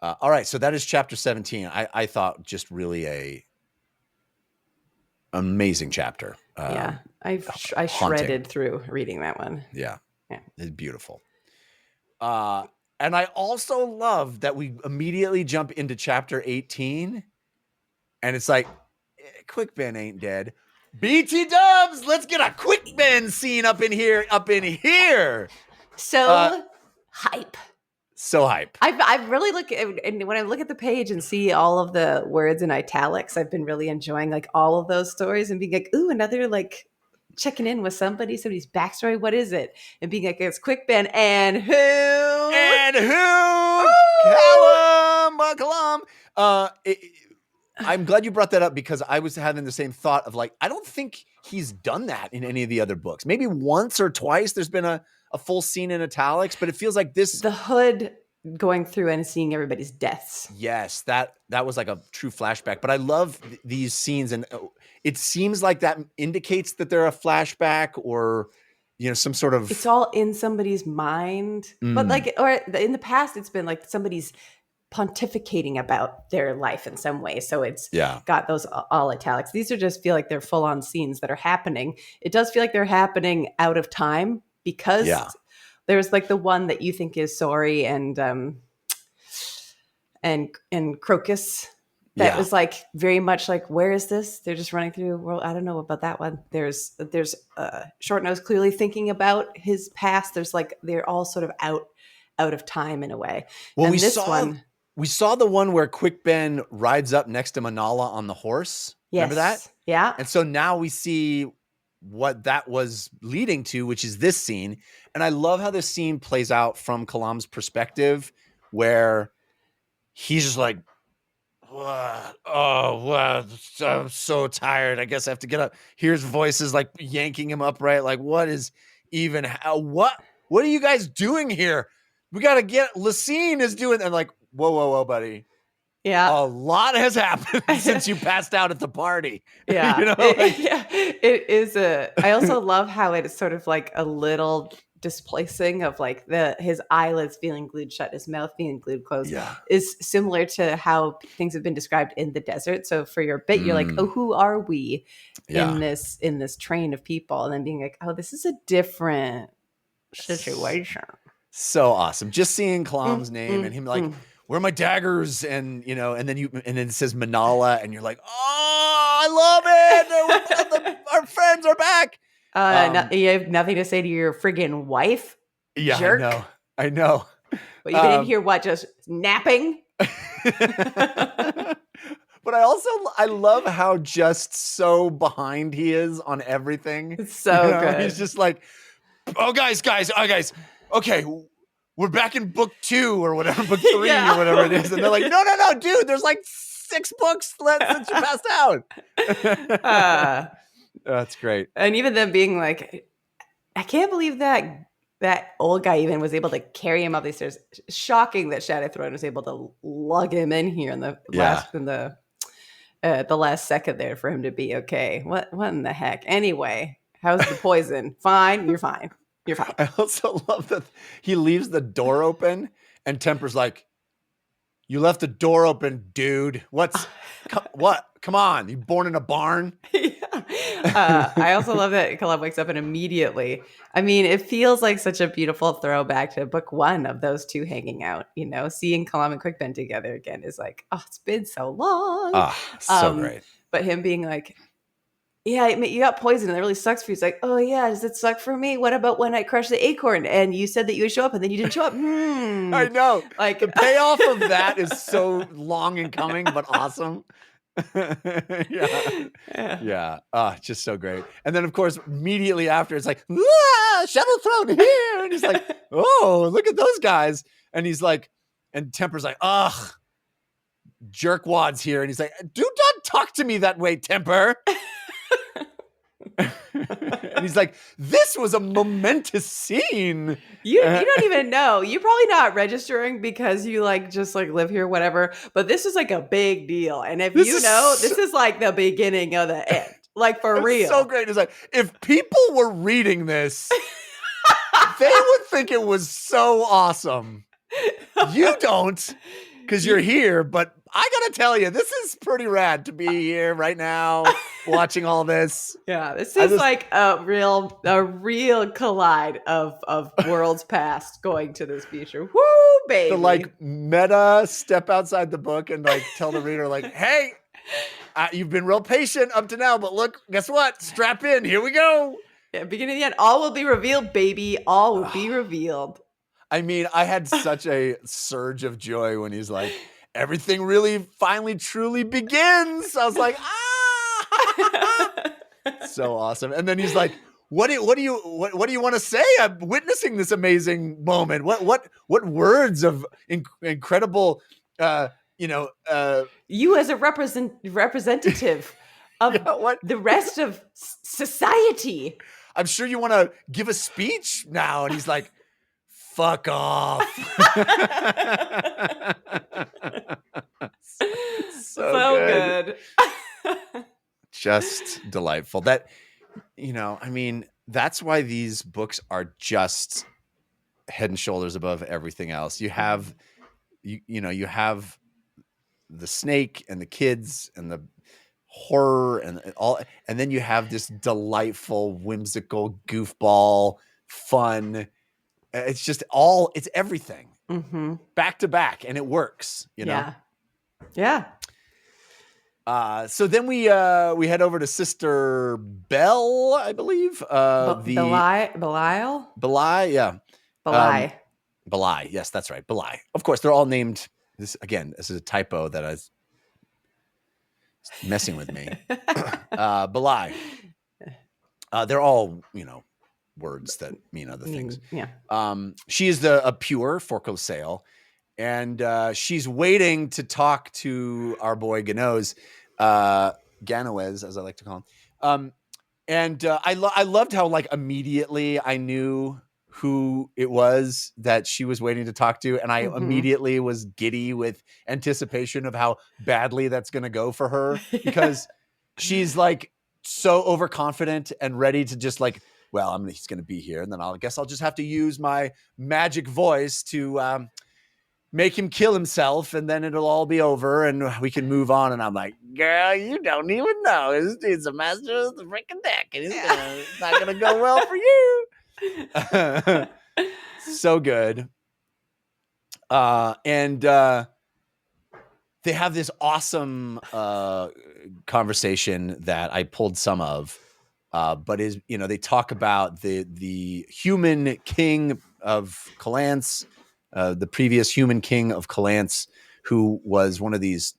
All right. So that is chapter 17. I thought just really a amazing chapter. I shredded through reading that one. Yeah. It's beautiful. And I also love that we immediately jump into chapter 18 and it's like, Quick Ben ain't dead. BT Dubs, let's get a Quick Ben scene up in here. So hype. So hype. I really look at, and when I look at the page and see all of the words in italics, I've been really enjoying like all of those stories and being like, ooh, another like checking in with somebody's backstory. What is it? And being like, it's Quick Ben and who? Callum. I'm glad you brought that up because I was having the same thought of like, I don't think he's done that in any of the other books. Maybe once or twice there's been a full scene in italics, but it feels like this. The hood going through and seeing everybody's deaths. Yes, that was like a true flashback. But I love these scenes, and it seems like that indicates that they're a flashback or some sort of. It's all in somebody's mind, but like, or in the past, it's been like somebody's pontificating about their life in some way. So it's got those all italics. These are just feel like they're full on scenes that are happening. It does feel like they're happening out of time because there's like the one that you think is Sorry and Crocus. That was like very much like, where is this? They're just running through. Well, I don't know about that one. There's Short Nose clearly thinking about his past. There's like, they're all sort of out of time in a way. Well, we saw the one where Quick Ben rides up next to Manala on the horse. Yes. Remember that? Yeah. And so now we see what that was leading to, which is this scene. And I love how this scene plays out from Kalam's perspective, where he's just like, what? Oh, wow. I'm so tired. I guess I have to get up. Here's voices like yanking him upright. Like, what is even, what what are you guys doing here? We got to get, Lacine is doing, and like, whoa, buddy. Yeah. A lot has happened since you passed out at the party. Yeah. You know, It is I also love how it is sort of like a little displacing of like his eyelids feeling glued shut, his mouth being glued closed is similar to how things have been described in the desert. So for your bit, you're like, oh, who are we in this train of people? And then being like, oh, this is a different situation. So awesome. Just seeing Kalam's name and him like, where are my daggers? And you know, and then it says Manala, and you're like, oh, I love it. Our friends are back. You have nothing to say to your friggin' wife? Yeah, jerk. I know. But you've been in here, what, just napping? But I love how just so behind he is on everything. It's so good. He's just like, oh, guys. Okay, we're back in book 2 or whatever, book 3 or whatever it is. And they're like, no, dude, there's like 6 books since you passed out. That's great. And even them being like, I can't believe that old guy even was able to carry him up these stairs. Shocking that Shadow Throne was able to lug him in here in the last second there for him to be okay. What in the heck? Anyway, how's the poison? Fine. You're fine. I also love that he leaves the door open and Temper's like, you left the door open, dude. What? Come on. You born in a barn? I also love that Kalam wakes up and immediately, I mean, it feels like such a beautiful throwback to book 1 of those two hanging out, you know, seeing Kalam and Quickbend together again is like, oh, it's been so long. So great. But him being like, yeah, you got poisoned and that really sucks for you. It's like, oh yeah, does it suck for me? What about when I crushed the acorn and you said that you would show up and then you didn't show up? I know. Like the payoff of that is so long in coming, but awesome. Yeah. Just so great. And then of course, immediately after it's like, Shadow Throne here. And he's like, oh, look at those guys. And he's like, and Temper's like, ugh, jerkwad's here. And he's like, do not talk to me that way, Temper. And he's like, this was a momentous scene. You don't even know. You're probably not registering because you just live here, whatever. But this is like a big deal. And if this is like the beginning of the end. Like for real. So great. It's like, if people were reading this, they would think it was so awesome. You don't, because you're here, but I gotta tell you, this is pretty rad to be here right now, watching all this. Yeah, this is like a real collide of worlds past going to this future. Woo, baby! The meta step outside the book and tell the reader hey, you've been real patient up to now, but look, guess what? Strap in, here we go. Yeah, beginning to the end, all will be revealed, baby. All will be revealed. I mean, I had such a surge of joy when he's like, everything really finally truly begins. I was like, so awesome. And then he's like, what do you want to say? I'm witnessing this amazing moment. What words of incredible, you as a representative of the rest of society. I'm sure you want to give a speech now. And he's like, fuck off. so good. Just delightful. That, I mean, that's why these books are just head and shoulders above everything else. You have, you have the snake and the kids and the horror and all, and then you have this delightful, whimsical, goofball, fun. It's just it's everything back to back, and it works, know? Yeah. So then we head over to Sister Belle, I believe. Belial? Belai, yeah. Belai, yes, that's right. Belai. Of course, they're all named. This is a typo that I was messing with me. Belai. They're all, words that mean other things. Yeah. She is a pure Forco Sale, and she's waiting to talk to our boy Ganoes, as I like to call him. And I loved how immediately I knew who it was that she was waiting to talk to, and I immediately was giddy with anticipation of how badly that's going to go for her, because she's like so overconfident and ready to just like, well, he's going to be here, and then I guess I'll just have to use my magic voice to make him kill himself, and then it'll all be over and we can move on. And I'm like, girl, you don't even know. This dude's a master of the freaking deck, and it's not going to go well for you. So good. And they have this awesome conversation that I pulled some of, but is, they talk about the human king of Calance, the previous human king of Calance, who was one of these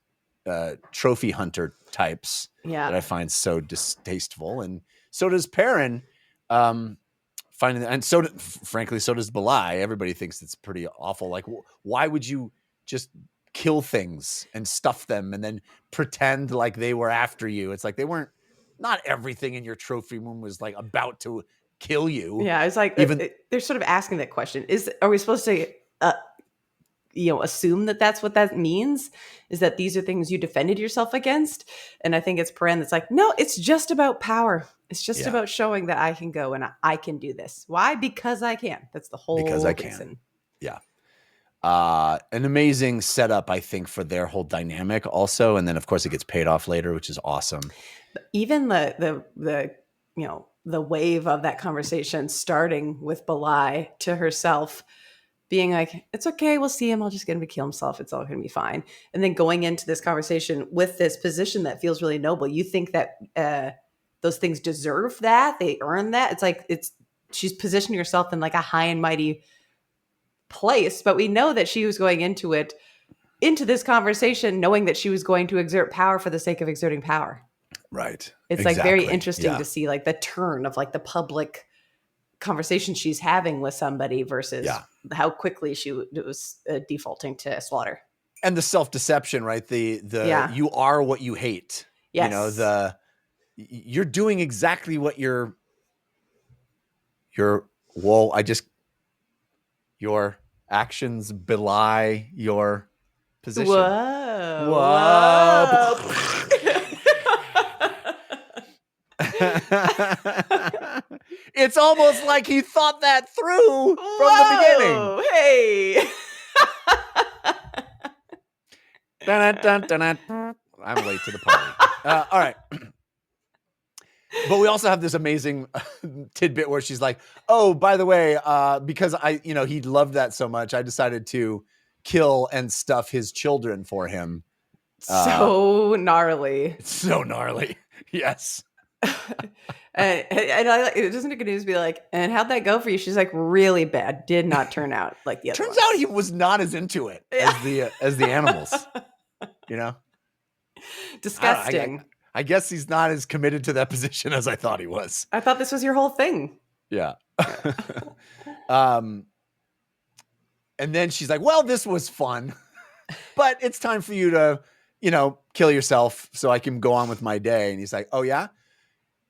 trophy hunter types that I find so distasteful. And so does Perrin, finding that, and frankly, so does Belai. Everybody thinks it's pretty awful. Like, why would you just kill things and stuff them and then pretend like they were after you? It's like they weren't. Not everything in your trophy room was like about to kill you. Yeah, it's like they're sort of asking that question: are we supposed to, assume that that's what that means? Is that these are things you defended yourself against? And I think it's Perrin that's like, no, it's just about power. It's just about showing that I can go and I can do this. Why? Because I can. That's the whole reason. Can. Yeah. An amazing setup, I think, for their whole dynamic also. And then of course it gets paid off later, which is awesome. Even the wave of that conversation starting with Belai to herself being like, it's okay, we'll see him. I'll just get him to kill himself. It's all going to be fine. And then going into this conversation with this position that feels really noble. You think that those things deserve that? They earn that? It's like she's positioning herself in like a high and mighty place, but we know that she was going into this conversation knowing that she was going to exert power for the sake of exerting power. Right. It's like very interesting to see like the turn of like the public conversation she's having with somebody versus how quickly she was defaulting to slaughter. And the self-deception, right? The you are what you hate. Yes. You're doing exactly what your actions belie your position. Whoa. It's almost like he thought that through from the beginning. Hey. I'm late to the party. All right. But we also have this amazing tidbit where she's like, oh, by the way, because he loved that so much, I decided to kill and stuff his children for him. So gnarly. It's so gnarly. Yes. and it doesn't just be like, and how'd that go for you? She's like, really bad. Did not turn out like the other Turns out he was not as into it as the animals. Disgusting. I guess he's not as committed to that position as I thought he was. I thought this was your whole thing. Yeah. And then she's like, well, this was fun, but it's time for you to, kill yourself so I can go on with my day. And he's like, oh yeah?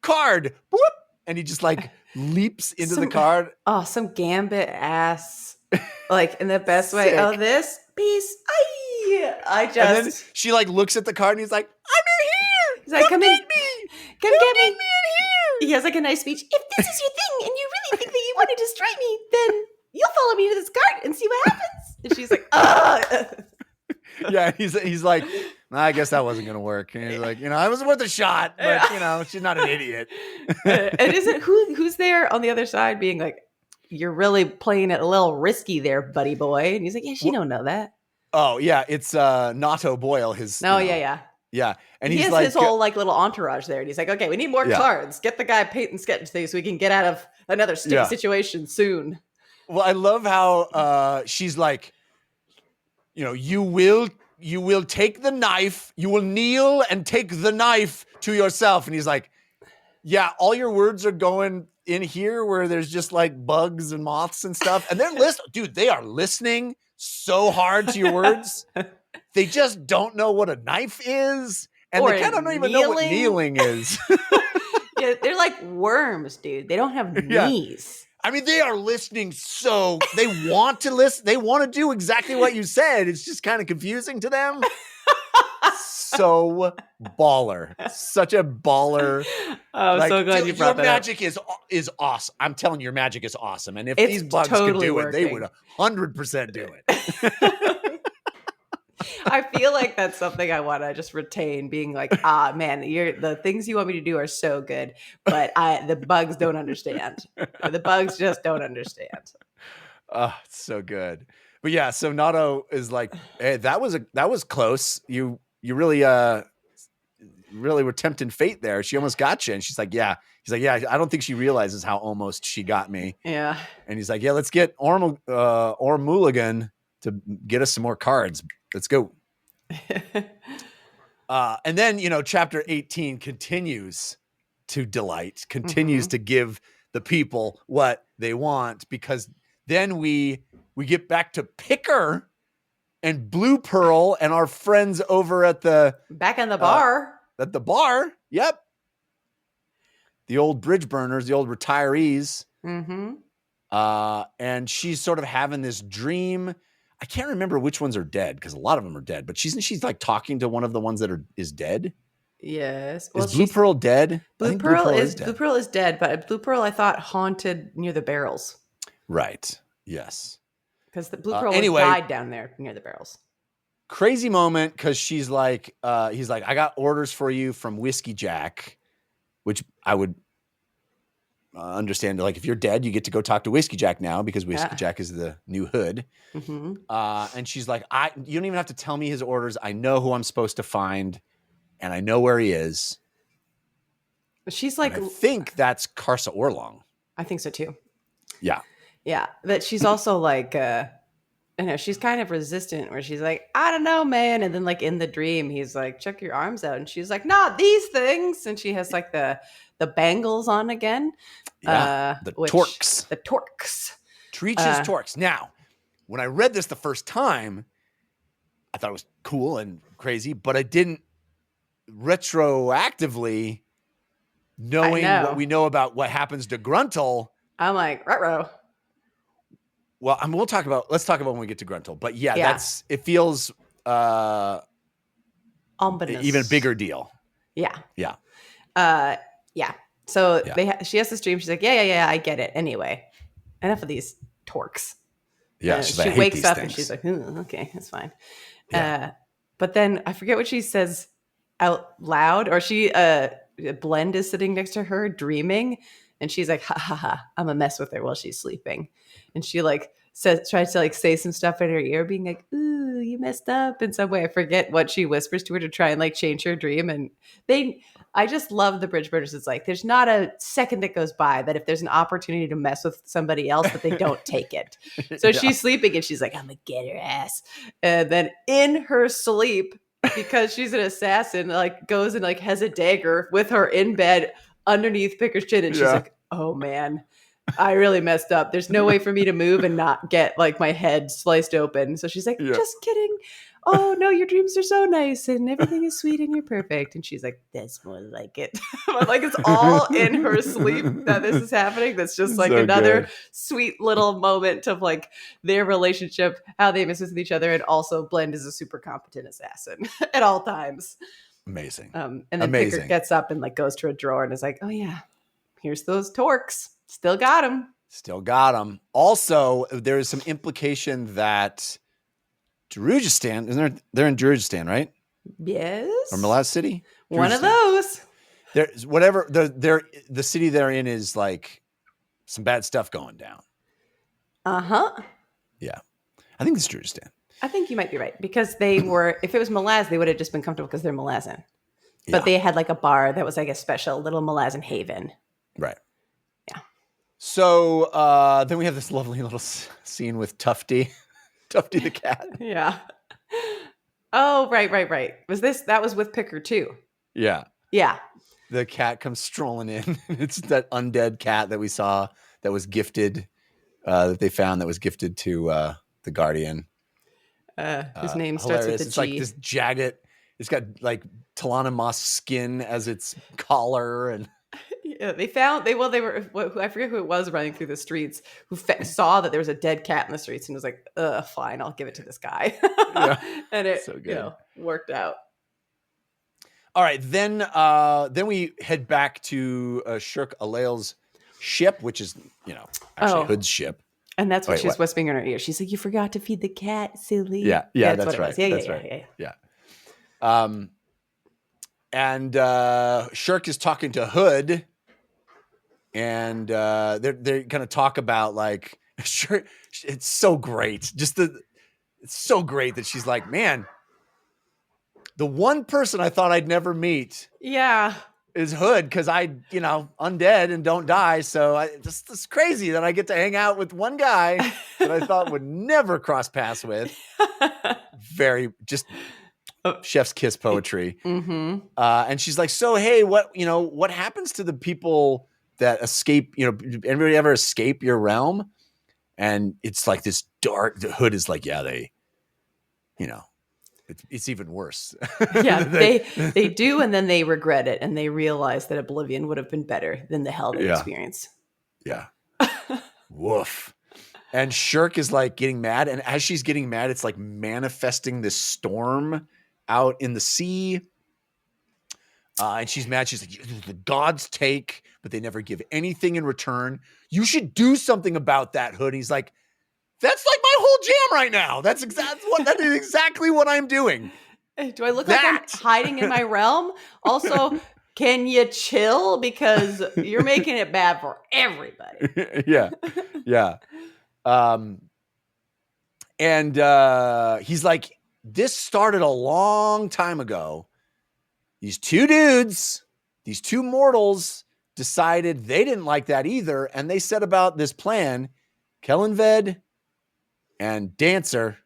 Card. Whoop! And he just like leaps into the card. Oh, some gambit ass. Like in the best way. Oh, this piece. And then she like looks at the card and he's like, I'm here. He's like, come get in. me. Come get me. In here. He has like a nice speech. If this is your thing and you really think that you want to destroy me, then you'll follow me to this card and see what happens. And she's like, ugh. Yeah, he's like, I guess that wasn't gonna work. And he's like, I was worth a shot, but she's not an idiot. And isn't who's there on the other side being like, you're really playing it a little risky there, buddy boy? And he's like, yeah, she don't know that. Oh yeah, it's Nato Boyle. Yeah, and he he's has like his whole like little entourage there, and he's like, okay, we need more cards. Get the guy paint sketch thing so we can get out of another sticky situation soon. Well, I love how she's like, you will take the knife, you will kneel and take the knife to yourself. And he's like, yeah, all your words are going in here where there's just like bugs and moths and stuff. And they are listening so hard to your words. They just don't know what a knife is. And they kind of don't even know what kneeling is. Yeah, they're like worms, dude. They don't have knees. I mean, they are listening, so they want to listen. They want to do exactly what you said. It's just kind of confusing to them. So baller. Such a baller. I'm so glad you brought that your magic is awesome. I'm telling you, your magic is awesome. And if It's these bugs totally could do it, they working. would 100% do it. I feel like that's something I want to just retain, being like, man, the things you want me to do are so good, but the bugs don't understand. The bugs just don't understand. Oh, it's so good. But yeah, so Nato is like, hey, that was close. You really really were tempting fate there. She almost got you. And she's like, yeah. He's like, yeah, I don't think she realizes how almost she got me. Yeah. And he's like, yeah, let's get Mulligan to get us some more cards. Let's go. And then, chapter 18 continues to delight, continues to give the people what they want, because then we get back to Picker and Blue Pearl and our friends over at back in the bar. At the bar. Yep. The old bridge burners, the old retirees. Mm-hmm. And she's sort of having this dream. I can't remember which ones are dead, because a lot of them are dead, but she's like talking to one of the ones that is dead. Yes. Is Blue Pearl dead? Blue Pearl is dead. Blue Pearl is dead, but Blue Pearl I thought haunted near the barrels. Right. Yes. Because the Blue Pearl died down there near the barrels. Crazy moment, because she's like, he's like, I got orders for you from Whiskey Jack, which I would understand. Like, if you're dead, you get to go talk to Whiskey Jack now, because Whiskey Jack is the new hood. Mm-hmm. And she's like, you don't even have to tell me his orders. I know who I'm supposed to find, and I know where he is. She's like, and I think that's Karsa Orlong. I think so too. Yeah. Yeah. But she's also like, she's kind of resistant, where she's like, I don't know, man. And then like in the dream, he's like, check your arms out. And she's like, not these things. And she has like the bangles on again. Yeah. The Torques. The Torques. Treach's Torques. Now, when I read this the first time, I thought it was cool and crazy, but I didn't retroactively, knowing what we know about what happens to Gruntle. I'm like, ruh-roh. Well, let's talk about when we get to Gruntle. But yeah. It feels ominous. Even bigger deal. Yeah. Yeah. Yeah. So she has this dream. She's like, yeah, I get it. Anyway, enough of these Torques. Yeah. She wakes up and she's like, okay, that's fine. Yeah. But then I forget what she says out loud, or Blend is sitting next to her dreaming, and she's like, ha ha ha, I'm a mess with her while she's sleeping. And she like tries to like say some stuff in her ear, being like, ooh, you messed up in some way. I forget what she whispers to her to try and like change her dream. And I just love the Bridge Burners. It's like, there's not a second that goes by that if there's an opportunity to mess with somebody else, that they don't take it. So she's sleeping and she's like, I'm gonna get her ass. And then in her sleep, because she's an assassin, like goes and like has a dagger with her in bed underneath Picker's chin. And she's like, oh man, I really messed up. There's no way for me to move and not get like my head sliced open. So she's like, just kidding. Oh no, your dreams are so nice and everything is sweet and you're perfect. And she's like, that's more like it. But like, it's all in her sleep that this is happening. That's just like another sweet little moment of like their relationship, how they miss with each other. And also Blend is a super competent assassin at all times. Amazing. And then Picker gets up and like goes to a drawer and is like, oh yeah, here's those Torques. Still got them. Also, there is some implication that Darujistan, they're in Darujistan, right? Yes. Or Malaz City? One of those. There's whatever the city they're in is like some bad stuff going down. Uh-huh. Yeah. I think it's Darujistan. I think you might be right, because they were, if it was Malaz, they would have just been comfortable because they're Malazan. But they had like a bar that was like a special little Malazan haven. Right. Yeah. So then we have this lovely little scene with Tufty. Tufty the cat. Yeah. Oh, right. That was with Picker too. Yeah. Yeah. The cat comes strolling in. It's that undead cat that we saw that was gifted, that they found that was gifted to the Guardian. His name starts with a G. It's like this jagged, it's got like Talana moss skin as its collar, and Yeah, I forget who it was running through the streets who saw that there was a dead cat in the streets and was like, fine, I'll give it to this guy. Yeah. And it So good. worked out. All right, then we head back to Shirk Alail's ship, which is, actually Hood's ship. And that's what she's whispering in her ear. She's like, "You forgot to feed the cat, silly." Yeah, that's right. That's right. Yeah. And Shirk is talking to Hood, and they're going to talk about like, sure, it's so great. It's so great that she's like, man, the one person I thought I'd never meet, is Hood, because I, undead and don't die. So it's crazy that I get to hang out with one guy that I thought would never cross paths with. Very just chef's kiss poetry. Mm-hmm. And she's like, so, hey, what happens to the people that escape? Anybody ever escape your realm? And it's like this dark. The Hood is like, yeah, they, it's even worse. Yeah, they do, and then they regret it, and they realize that oblivion would have been better than the hell they experienced. Yeah. Woof. And Shirk is like getting mad, and as she's getting mad, it's like manifesting this storm out in the sea. And she's mad. She's like, the gods take, but they never give anything in return. You should do something about that, Hood. He's like, that's like my whole jam right now. That is exactly what I'm doing. Do I look like I'm hiding in my realm? Also, can you chill? Because you're making it bad for everybody. Yeah. And he's like, this started a long time ago. These two dudes, these two mortals decided they didn't like that either. And they set about this plan. Kellanved and Dancer,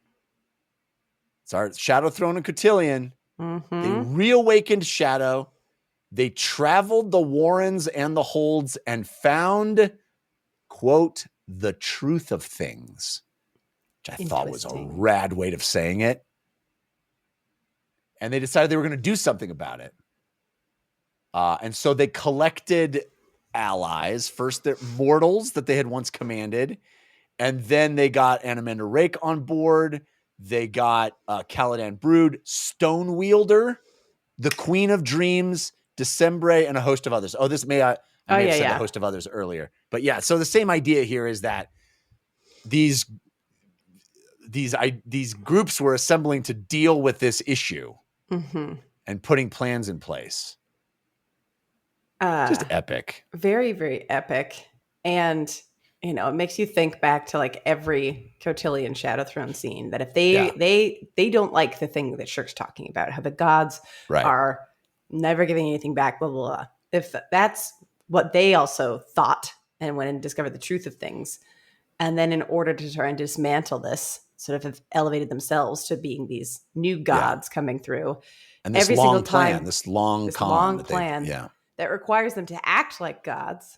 it's our Shadow Throne and Cotillion. Mm-hmm. They reawakened Shadow. They traveled the Warrens and the Holds and found, quote, the truth of things, which I thought was a rad way of saying it. And they decided they were going to do something about it. And so they collected allies. First, the mortals that they had once commanded. And then they got Anamanda Rake on board. They got Caladan Brood, Stone Wielder, the Queen of Dreams, Decembre, and a host of others. Oh, I may have said a host of others earlier. But yeah, so the same idea here is that these groups were assembling to deal with this issue and putting plans in place. Just epic. Very, very epic. And it makes you think back to like every Cotillion Shadow Throne scene that if they don't like the thing that Shirk's talking about, how the gods are never giving anything back, blah, blah, blah. If that's what they also thought and went and discovered the truth of things. And then in order to try and dismantle this, sort of have elevated themselves to being these new gods coming through. And this every long single plan, time, this long plan that requires them to act like gods.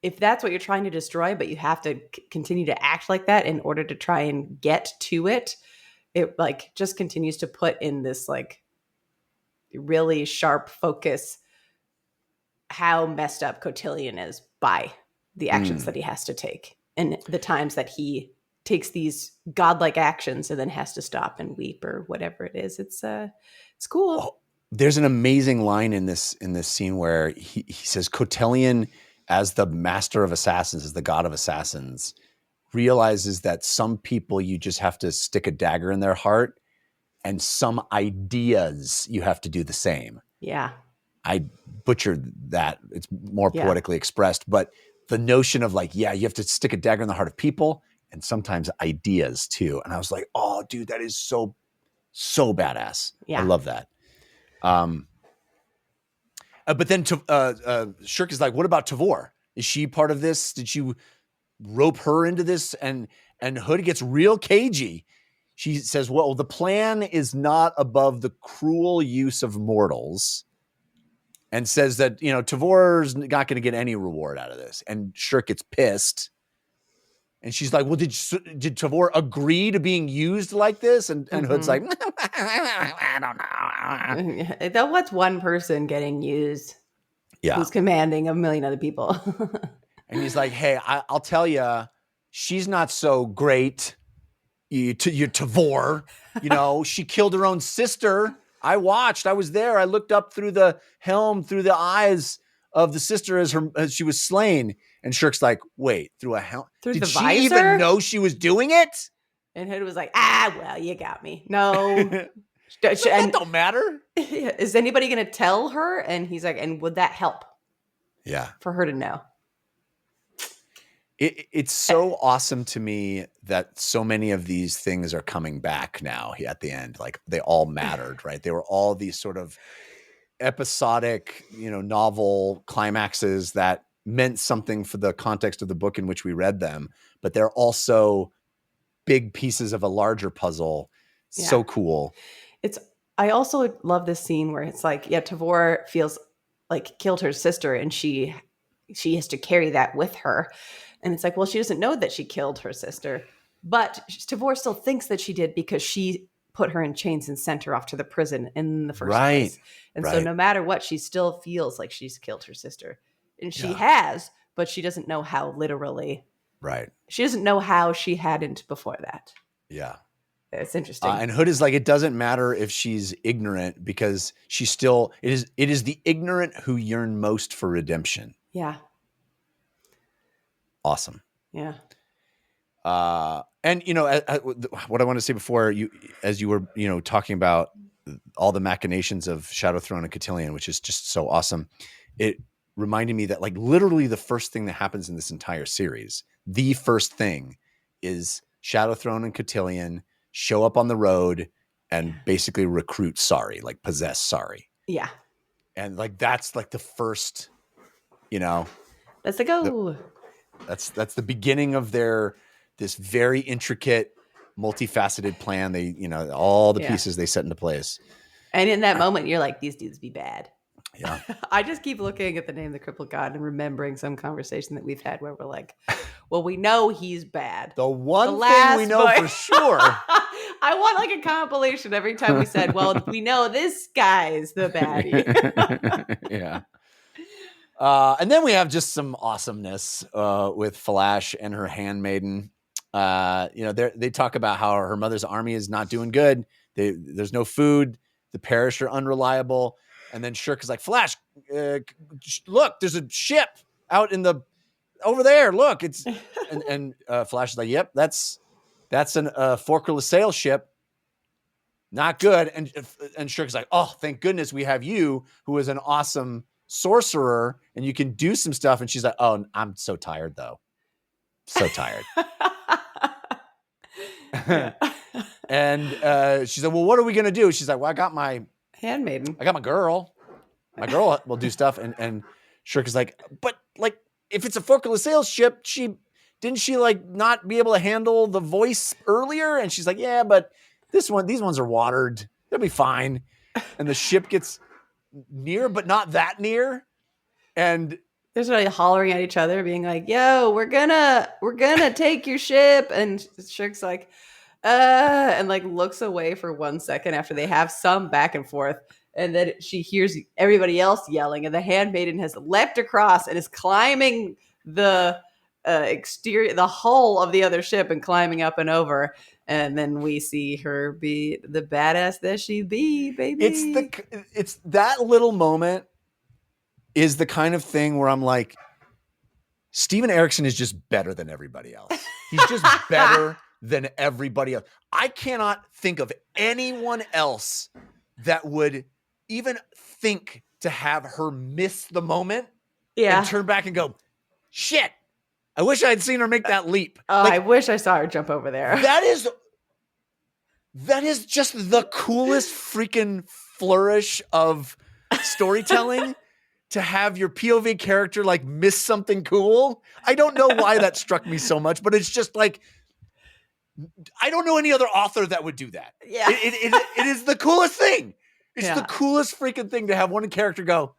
If that's what you're trying to destroy, but you have to continue to act like that in order to try and get to it, it like just continues to put in this like really sharp focus how messed up Cotillion is by the actions that he has to take and the times that he takes these godlike actions and then has to stop and weep or whatever it is. It's cool. Oh, there's an amazing line in this scene where he says Cotillion, as the master of assassins, as the god of assassins, realizes that some people you just have to stick a dagger in their heart, and some ideas you have to do the same. Yeah. I butchered that. It's more poetically expressed, but the notion of like, you have to stick a dagger in the heart of people and sometimes ideas too. And I was like, oh, dude, that is so badass. Yeah. I love that. But then Shirk is like, what about Tavor? Is she part of this? Did you rope her into this? And Hood gets real cagey. She says, well, the plan is not above the cruel use of mortals, and says that, Tavor's not going to get any reward out of this. And Shirk gets pissed. And she's like, well, did Tavor agree to being used like this? And Hood's like, I don't know. What's one person getting used? Yeah. who's commanding a million other people. And he's like, hey, I'll tell you, she's not so great. You Tavor, she killed her own sister. I watched. I was there. I looked up through the helm, through the eyes of the sister as she was slain. And Shirk's like, wait, through a helm? Through Did the she visor? even know she was doing it? And Hood was like, well, you got me. No. That don't matter. Is anybody going to tell her? And he's like, and would that help? Yeah. For her to know? It's so awesome to me that so many of these things are coming back now at the end. Like they all mattered, right? They were all these sort of episodic, novel climaxes that meant something for the context of the book in which we read them, but they're also big pieces of a larger puzzle. Yeah. So cool. I also love this scene where it's like, Tavor feels like killed her sister and she has to carry that with her. And it's like, well, she doesn't know that she killed her sister, but Tavor still thinks that she did because she put her in chains and sent her off to the prison in the first place. And so no matter what, she still feels like she's killed her sister. And she has, but she doesn't know how literally. Right. She doesn't know how she hadn't before that. Yeah. It's interesting. And Hood is like, it doesn't matter if she's ignorant because she's still, it is the ignorant who yearn most for redemption. Yeah. Awesome. Yeah. And what I wanted to say before as you were, talking about all the machinations of Shadow Throne and Cotillion, which is just so awesome. It reminded me that like literally the first thing that happens in this entire series, the first thing is Shadow Throne and Cotillion show up on the road and basically recruit Sari, like possess Sari. Yeah. And like, that's like the first, That's the go. That's the beginning of this very intricate, multifaceted plan. They, all the pieces they set into place. And in that moment, you're like, these dudes be bad. Yeah. I just keep looking at the name, the Crippled God, and remembering some conversation that we've had where we're like, well, we know he's bad. The one thing we know for sure. I want like a compilation every time we said, well, we know this guy's the baddie. Yeah. And then we have just some awesomeness with Flash and her handmaiden. They talk about how her mother's army is not doing good. There's no food. The parish are unreliable. And then Shirk is like, Flash, look, there's a ship out over there. Look, it's and Flash is like, yep, that's an forkless sail ship. Not good. And Shirk is like, oh, thank goodness we have you, who is an awesome sorcerer, and you can do some stuff. And she's like, oh, I'm so tired though. So tired. And she's like, well, what are we gonna do? She's like, well, I got my handmaiden. I got my girl. My girl will do stuff. And Shirk is like, but like, if it's a forkless sail ship, didn't she like not be able to handle the voice earlier? And she's like, yeah, but these ones are watered. They'll be fine. And the ship gets near, but not that near. And they're sort of hollering at each other, being like, yo, we're gonna take your ship. And Shirk's like, and like looks away for 1 second after they have some back and forth. And then she hears everybody else yelling, and the handmaiden has leapt across and is climbing the exterior, the hull of the other ship, and climbing up and over. And then we see her be the badass that she be, baby. It's that little moment is the kind of thing where I'm like, Steven Erikson is just better than everybody else. He's just better than everybody else. I cannot think of anyone else that would even think to have her miss the moment and turn back and go, shit, I wish I had seen her make that leap. I wish I saw her jump over there. That is just the coolest freaking flourish of storytelling. To have your POV character like miss something cool. I don't know why that struck me so much, but it's just like, I don't know any other author that would do that. Yeah. It is the coolest thing. It's the coolest freaking thing to have one character go,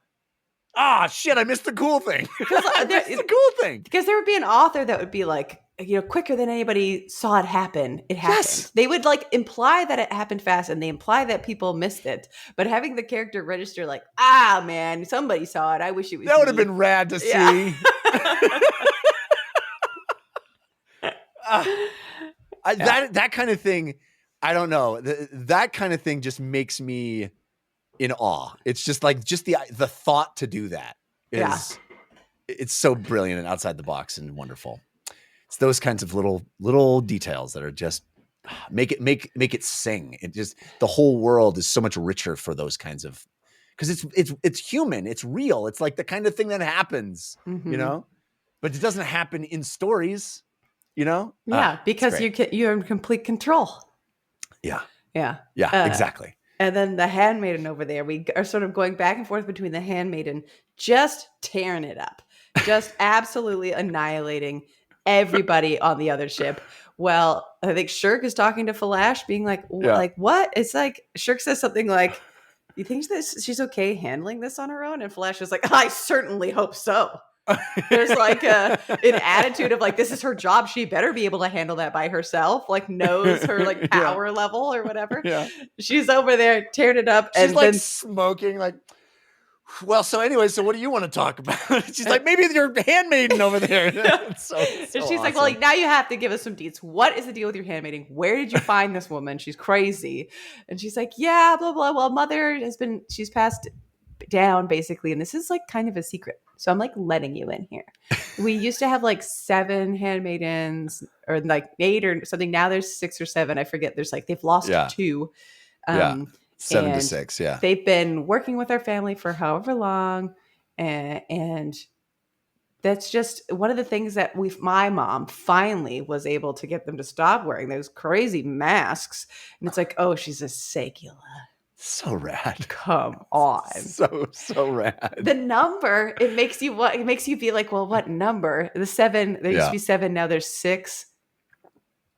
shit, I missed the cool thing. I missed the cool thing. Because there would be an author that would be like, quicker than anybody saw it happen. It happened. Yes. They would like imply that it happened fast, and they imply that people missed it. But having the character register like, man, somebody saw it. I wish it was That would have me. been rad to Yeah. see. That kind of thing, I don't know. That kind of thing just makes me in awe. It's just like the thought to do that is it's so brilliant and outside the box and wonderful. It's those kinds of little details that are just make it sing. It just, the whole world is so much richer for those kinds of, because it's human, it's real, it's like the kind of thing that happens, but it doesn't happen in stories, because you're in complete control. Yeah exactly. And then the handmaiden over there, we are sort of going back and forth between the handmaiden just tearing it up, just absolutely annihilating everybody on the other ship. Well, I think Shirk is talking to Falash, being like, like what? It's like Shirk says something like, "You think she's okay handling this on her own?" And Falash is like, "I certainly hope so." There's like an attitude of like, this is her job. She better be able to handle that by herself. Like knows her like power level or whatever. Yeah. She's over there tearing it up. She's and like then smoking like, well, so anyway, so what do you want to talk about? She's like, maybe your handmaiden over there. So and she's awesome. like, well, like, now you have to give us some deets. What is the deal with your handmaiden? Where did you find this woman? She's crazy. And she's like, yeah, blah, blah. Well, mother she's passed down basically. And this is like kind of a secret. So I'm like letting you in here. We used to have like 7 handmaidens or like 8 or something. Now there's 6 or 7. I forget. There's like, they've lost 2. 7 to 6. Yeah. They've been working with our family for however long. And that's just one of the things that my mom finally was able to get them to stop wearing those crazy masks. And it's like, oh, she's a Segula. So rad. Come on. So rad. The number, it makes you be like, well, what number? The 7, there used to be 7, now there's 6.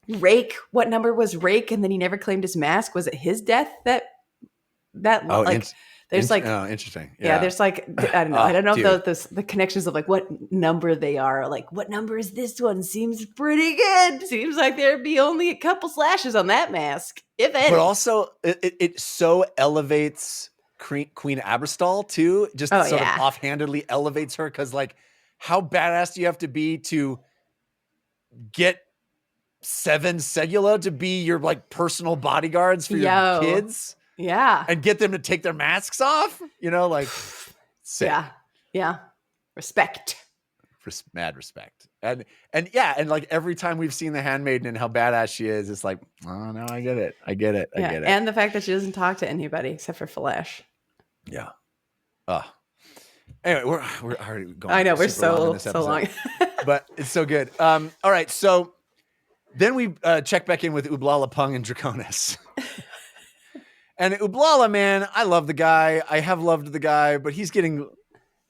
Rake, what number was Rake? And then he never claimed his mask. Was it his death that there's like, oh, interesting. Yeah, there's like, I don't know. I don't know if the connections of like what number they are. Like, what number is this one? Seems pretty good. Seems like there'd be only a couple slashes on that mask, if any. But also, it so elevates Queen Aberstal too. Just of offhandedly elevates her, because like, how badass do you have to be to get 7 Segula to be your like personal bodyguards for your kids? Yeah. And get them to take their masks off, like sick. Yeah. Respect. Mad respect. And like every time we've seen the handmaiden and how badass she is, it's like, oh no, I get it. I get it. And the fact that she doesn't talk to anybody except for Flash. Yeah. Anyway, we're already going. I know, we're so long. But it's so good. All right, so then we check back in with Ublala Pung and Draconis. And Ublala, man, I love the guy. I have loved the guy, but he's getting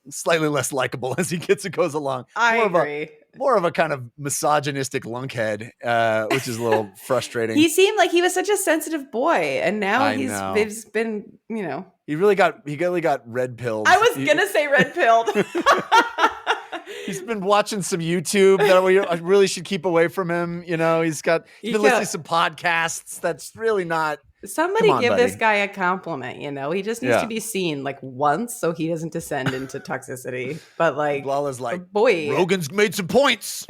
slightly less likable as he goes along. I agree. More of a kind of misogynistic lunkhead, which is a little frustrating. He seemed like he was such a sensitive boy, and now he's been, He really got red pilled. I was gonna say red pilled. He's been watching some YouTube that we really should keep away from him. He's been listening to some podcasts. That's really not. Somebody give this guy a compliment. He just needs to be seen like once so he doesn't descend into toxicity. But like, Lala's like, boy, Rogan's made some points.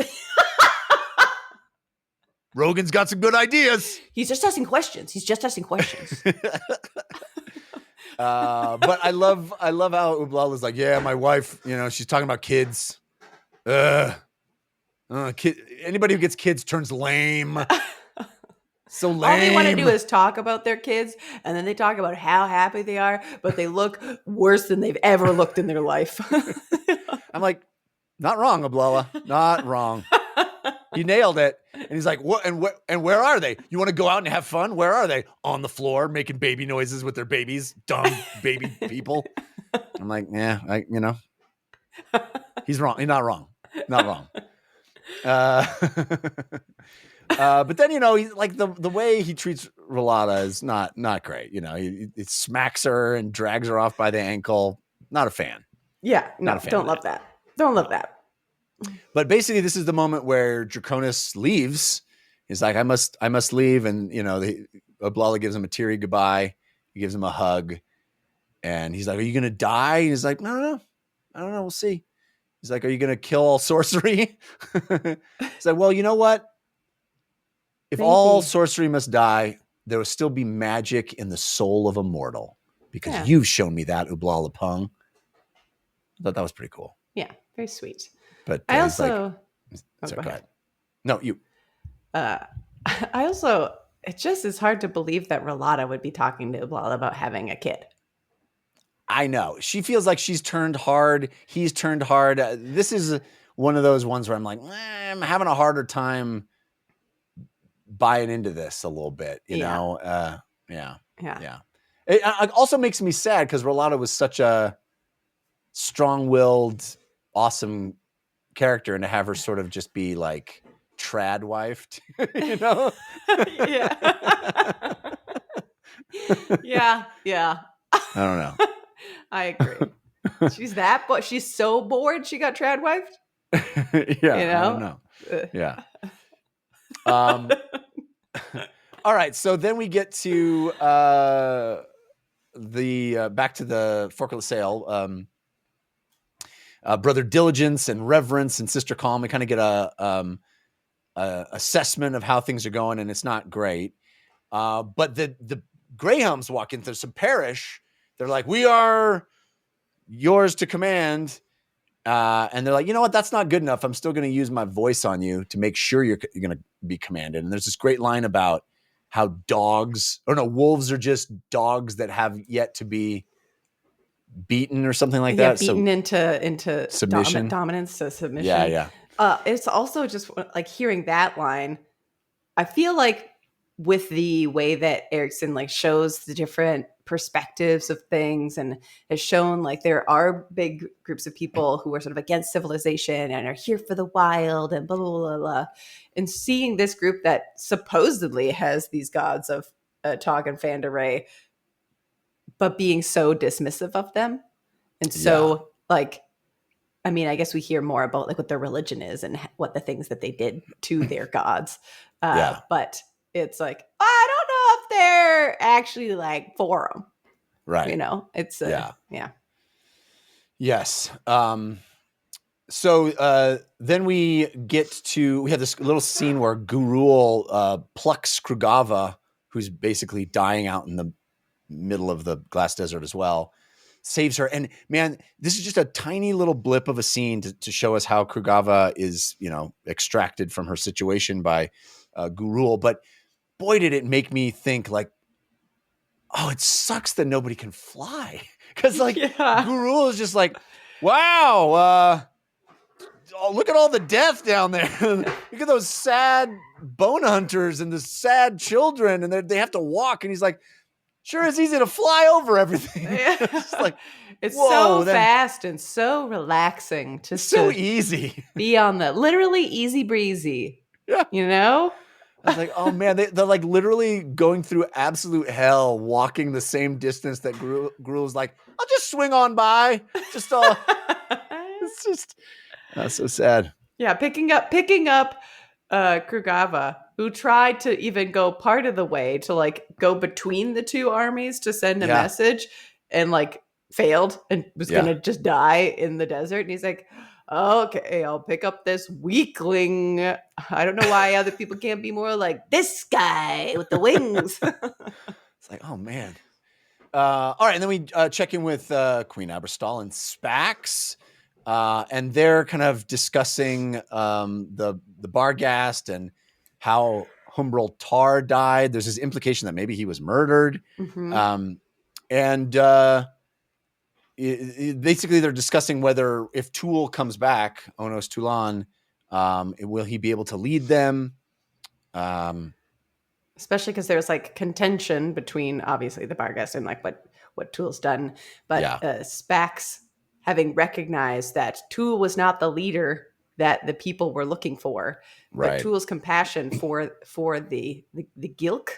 Rogan's got some good ideas. He's just asking questions. But I love how Ublala's like, yeah, my wife, she's talking about kids. Anybody who gets kids turns lame. So lame. All they want to do is talk about their kids, and then they talk about how happy they are, but they look worse than they've ever looked in their life. I'm like, not wrong, Ublala. Not wrong. You nailed it. And he's like, what? And where are they? You want to go out and have fun? Where are they? On the floor, making baby noises with their babies. Dumb baby people. I'm like, yeah, he's wrong. He's not wrong. Not wrong. But then he's like the way he treats Rolata is not great. He smacks her and drags her off by the ankle. Not a fan. Yeah, no, don't love that. Don't love that. But basically, this is the moment where Draconis leaves. He's like, I must leave. And, Oblala gives him a teary goodbye. He gives him a hug. And he's like, are you going to die? And he's like, no. I don't know. We'll see. He's like, are you going to kill all sorcery? He's like, well, you know what? If all sorcery must die, there will still be magic in the soul of a mortal. Because you've shown me that, Oblala Pung. I thought that was pretty cool. Yeah, very sweet. But I also... Sorry, go ahead. No, you. I also... It just is hard to believe that Rolata would be talking to Oblala about having a kid. I know. She feels like she's turned hard. He's turned hard. This is one of those ones where I'm like, I'm having a harder time buying into this a little bit, you know? Yeah. It also makes me sad because Rolata was such a strong-willed, awesome character, and to have her sort of just be like trad-wifed, you know? Yeah. I don't know. I agree. She's she's so bored she got trad-wifed? Yeah, I don't know. Yeah. All right, so then we get to back to the Fork of the Sail. Brother Diligence and Reverence and Sister Calm. We kind of get a assessment of how things are going, and it's not great. But the Grahams walk into some parish. They're like, we are yours to command. And they're like, you know what? That's not good enough. I'm still going to use my voice on you to make sure you're going to be commanded. And there's this great line about how wolves are just dogs that have yet to be beaten or something like that. Beaten into submission, dominance to submission. Yeah. It's also just like hearing that line. I feel like with the way that Erikson like shows the different perspectives of things and has shown like there are big groups of people who are sort of against civilization and are here for the wild and blah, blah, blah, blah. And seeing this group that supposedly has these gods of Tog and Fandaray, but being so dismissive of them. And so like, I mean, I guess we hear more about like what their religion is and what the things that they did to their gods. But it's like, I don't know if they're actually like for them. Right. You know, it's Yes. So then we have this little scene where Gurul plucks Krugava, who's basically dying out in the middle of the glass desert as well, saves her. And man, this is just a tiny little blip of a scene to show us how Krugava is, extracted from her situation by Gurul. But boy, did it make me think like, oh, it sucks that nobody can fly. Because Gurul is just like, wow, look at all the death down there. Look at those sad bone hunters and the sad children, and they have to walk. And he's like, sure, it's easy to fly over everything. It's like, it's so fast and so relaxing. So easy. Be on the literally easy breezy. Yeah. You know? I was like, oh man, they're like literally going through absolute hell, walking the same distance that Gurul's like, I'll just swing on by. It's just so sad. Yeah, picking up Krugava, who tried to even go part of the way to like go between the two armies to send a message and like failed and was gonna just die in the desert. And he's like, okay, I'll pick up this weakling. I don't know why other people can't be more like this guy with the wings. It's like, oh man. All right, and then we check in with Queen Aberstal and Spax, and they're kind of discussing the Barghast and how Humbrol Tar died. There's this implication that maybe he was murdered, basically they're discussing whether if Tool comes back, Onos Tulan, will he be able to lead them? Especially because there's like contention between obviously the Barghast and like what Tool's done. But Spax having recognized that Tool was not the leader that the people were looking for, but Tool's compassion for the Gilk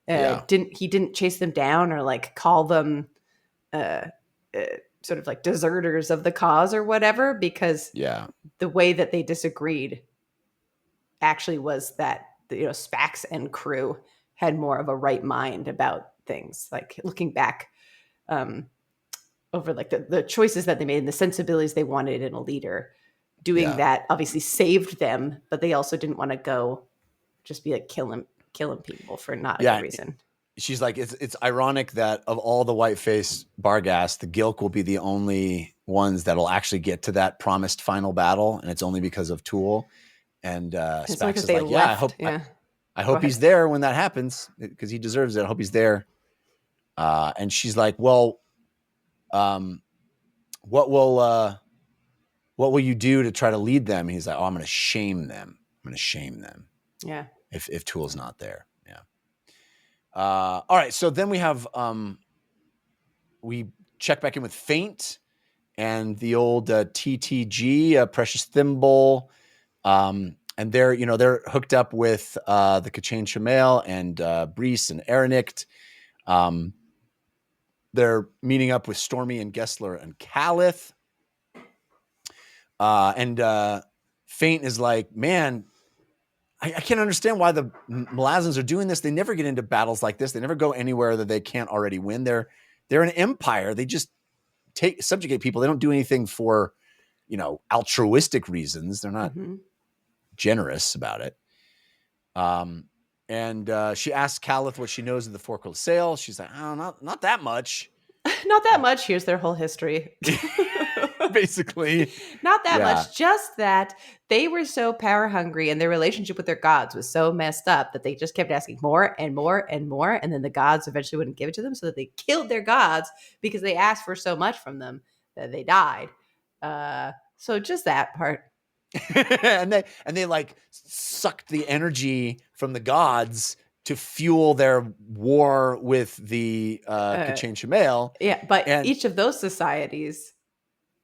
didn't chase them down or like call them sort of like deserters of the cause or whatever, because Yeah. the way that they disagreed actually was that, Spax and crew had more of a right mind about things. Like looking back over like the choices that they made and the sensibilities they wanted in a leader, doing Yeah. that obviously saved them, but they also didn't want to go just be like killing people for not a good reason. She's like, it's ironic that of all the white-faced Barghast, the Gilk will be the only ones that'll actually get to that promised final battle, and it's only because of Tool. And Spax is like, I hope he's there when that happens, because he deserves it. I hope he's there. And she's like, well, what will you do to try to lead them? And he's like, oh, I'm going to shame them. Yeah. If Tool's not there. Yeah. All right. So then we have, we check back in with Faint and the old TTG, Precious Thimble. And they're hooked up with the Kachain Shamail and Brees and Aranict. They're meeting up with Stormy and Gessler and Calith. And Faint is like, man, I can't understand why the Malazans are doing this. They never get into battles like this. They never go anywhere that they can't already win. They're an empire. They just subjugate people. They don't do anything for, altruistic reasons. They're not generous about it. And she asks Calith what she knows of the Forkle Sail. She's like, oh, not that much. Not that much. Here's their whole history. Basically. Not that much. Just that they were so power hungry and their relationship with their gods was so messed up that they just kept asking more and more and more. And then the gods eventually wouldn't give it to them, so that they killed their gods because they asked for so much from them that they died. So just that part. and they like sucked the energy from the gods to fuel their war with the Kachain Shamail. Yeah, but each of those societies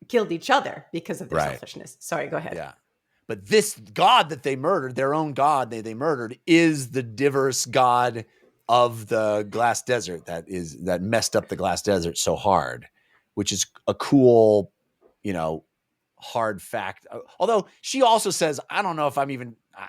killed each other because of their selfishness. Sorry, go ahead. Yeah. But this god that they murdered, their own god they murdered, is the diverse god of the Glass Desert that messed up the Glass Desert so hard, which is a cool, hard fact. Although she also says, I don't know if I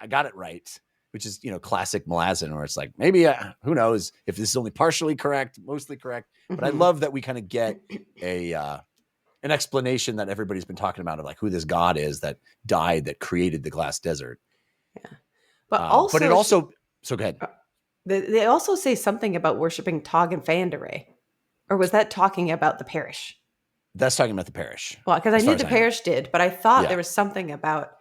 got it right, which is, classic Malazan, where it's like, maybe, who knows if this is only partially correct, mostly correct. But I love that we kind of get an explanation that everybody's been talking about of like who this god is that died, that created the Glass Desert. Yeah. But it also, so go ahead. They also say something about worshiping Tog and Fandaray. Or was that talking about the parish? That's talking about the parish. Well, because I knew the parish did, but I thought there was something about,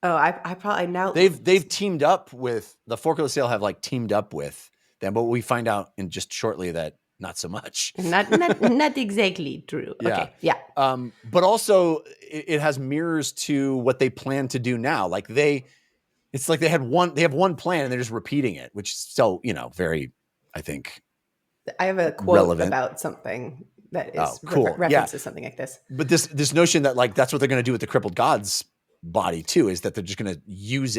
I probably now. They've teamed up with, the Forkle Sail have like teamed up with them, but we find out in just shortly that not so much. Not exactly true. Yeah. Okay. Yeah. But also it has mirrors to what they plan to do now. Like it's like they have one plan and they're just repeating it, which is so, very, I think. I have a quote relevant about something that is cool. References something like this. But this notion that like, that's what they're going to do with the Crippled God's body too, is that they're just going to use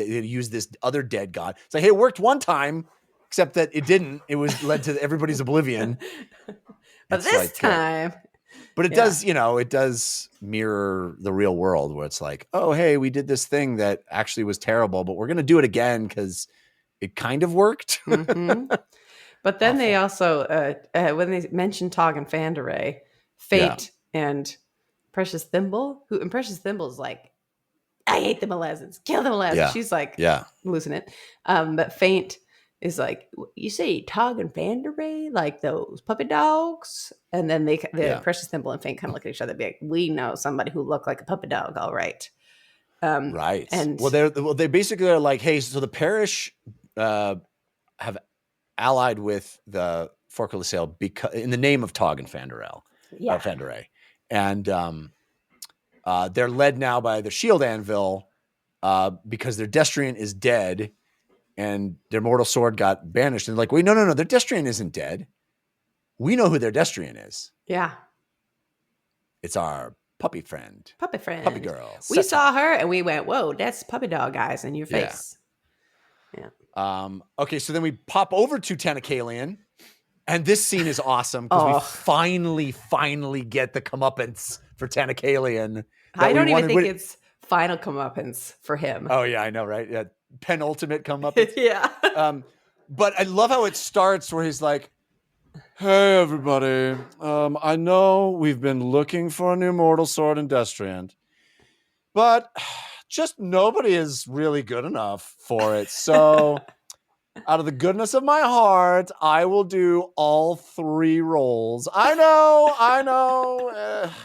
this other dead god. It's like, hey, it worked one time, except that it didn't. It led to everybody's oblivion. But this time. But it does, it does mirror the real world, where it's like, oh, hey, we did this thing that actually was terrible, but we're going to do it again because it kind of worked. But then they also, when they mentioned Tog and Fandaray, Fate and Precious Thimble, and Precious Thimble's like, I hate the Malazans. Kill the Malazans. Yeah. She's like, losing it. But Faint is like, you say Tog and Fandaray, like those puppy dogs? And then Precious Thimble and Faint kind of look at each other and be like, we know somebody who looked like a puppy dog, all right. Right. And they basically are like, hey, so the parish have allied with the Forkle Sail because in the name of Tog and Fandaray. And they're led now by the Shield Anvil because their Destrian is dead and their Mortal Sword got banished. And they're like, wait, no, their Destrian isn't dead. We know who their Destrian is. Yeah. It's our puppy friend. Puppy girl. We saw her and we went, whoa, that's puppy dog eyes in your face. Yeah. Okay, so then we pop over to Tentacalion And this scene is awesome because Oh. we finally get the comeuppance for Tanakalian. I don't even think it's final comeuppance for him. Oh yeah, I know, right? Yeah, penultimate comeuppance. Yeah. But I love how it starts where he's like, "Hey everybody, I know we've been looking for a new mortal sword in Destriant, but just nobody is really good enough for it. So out of the goodness of my heart, I will do all 3 rolls. I know,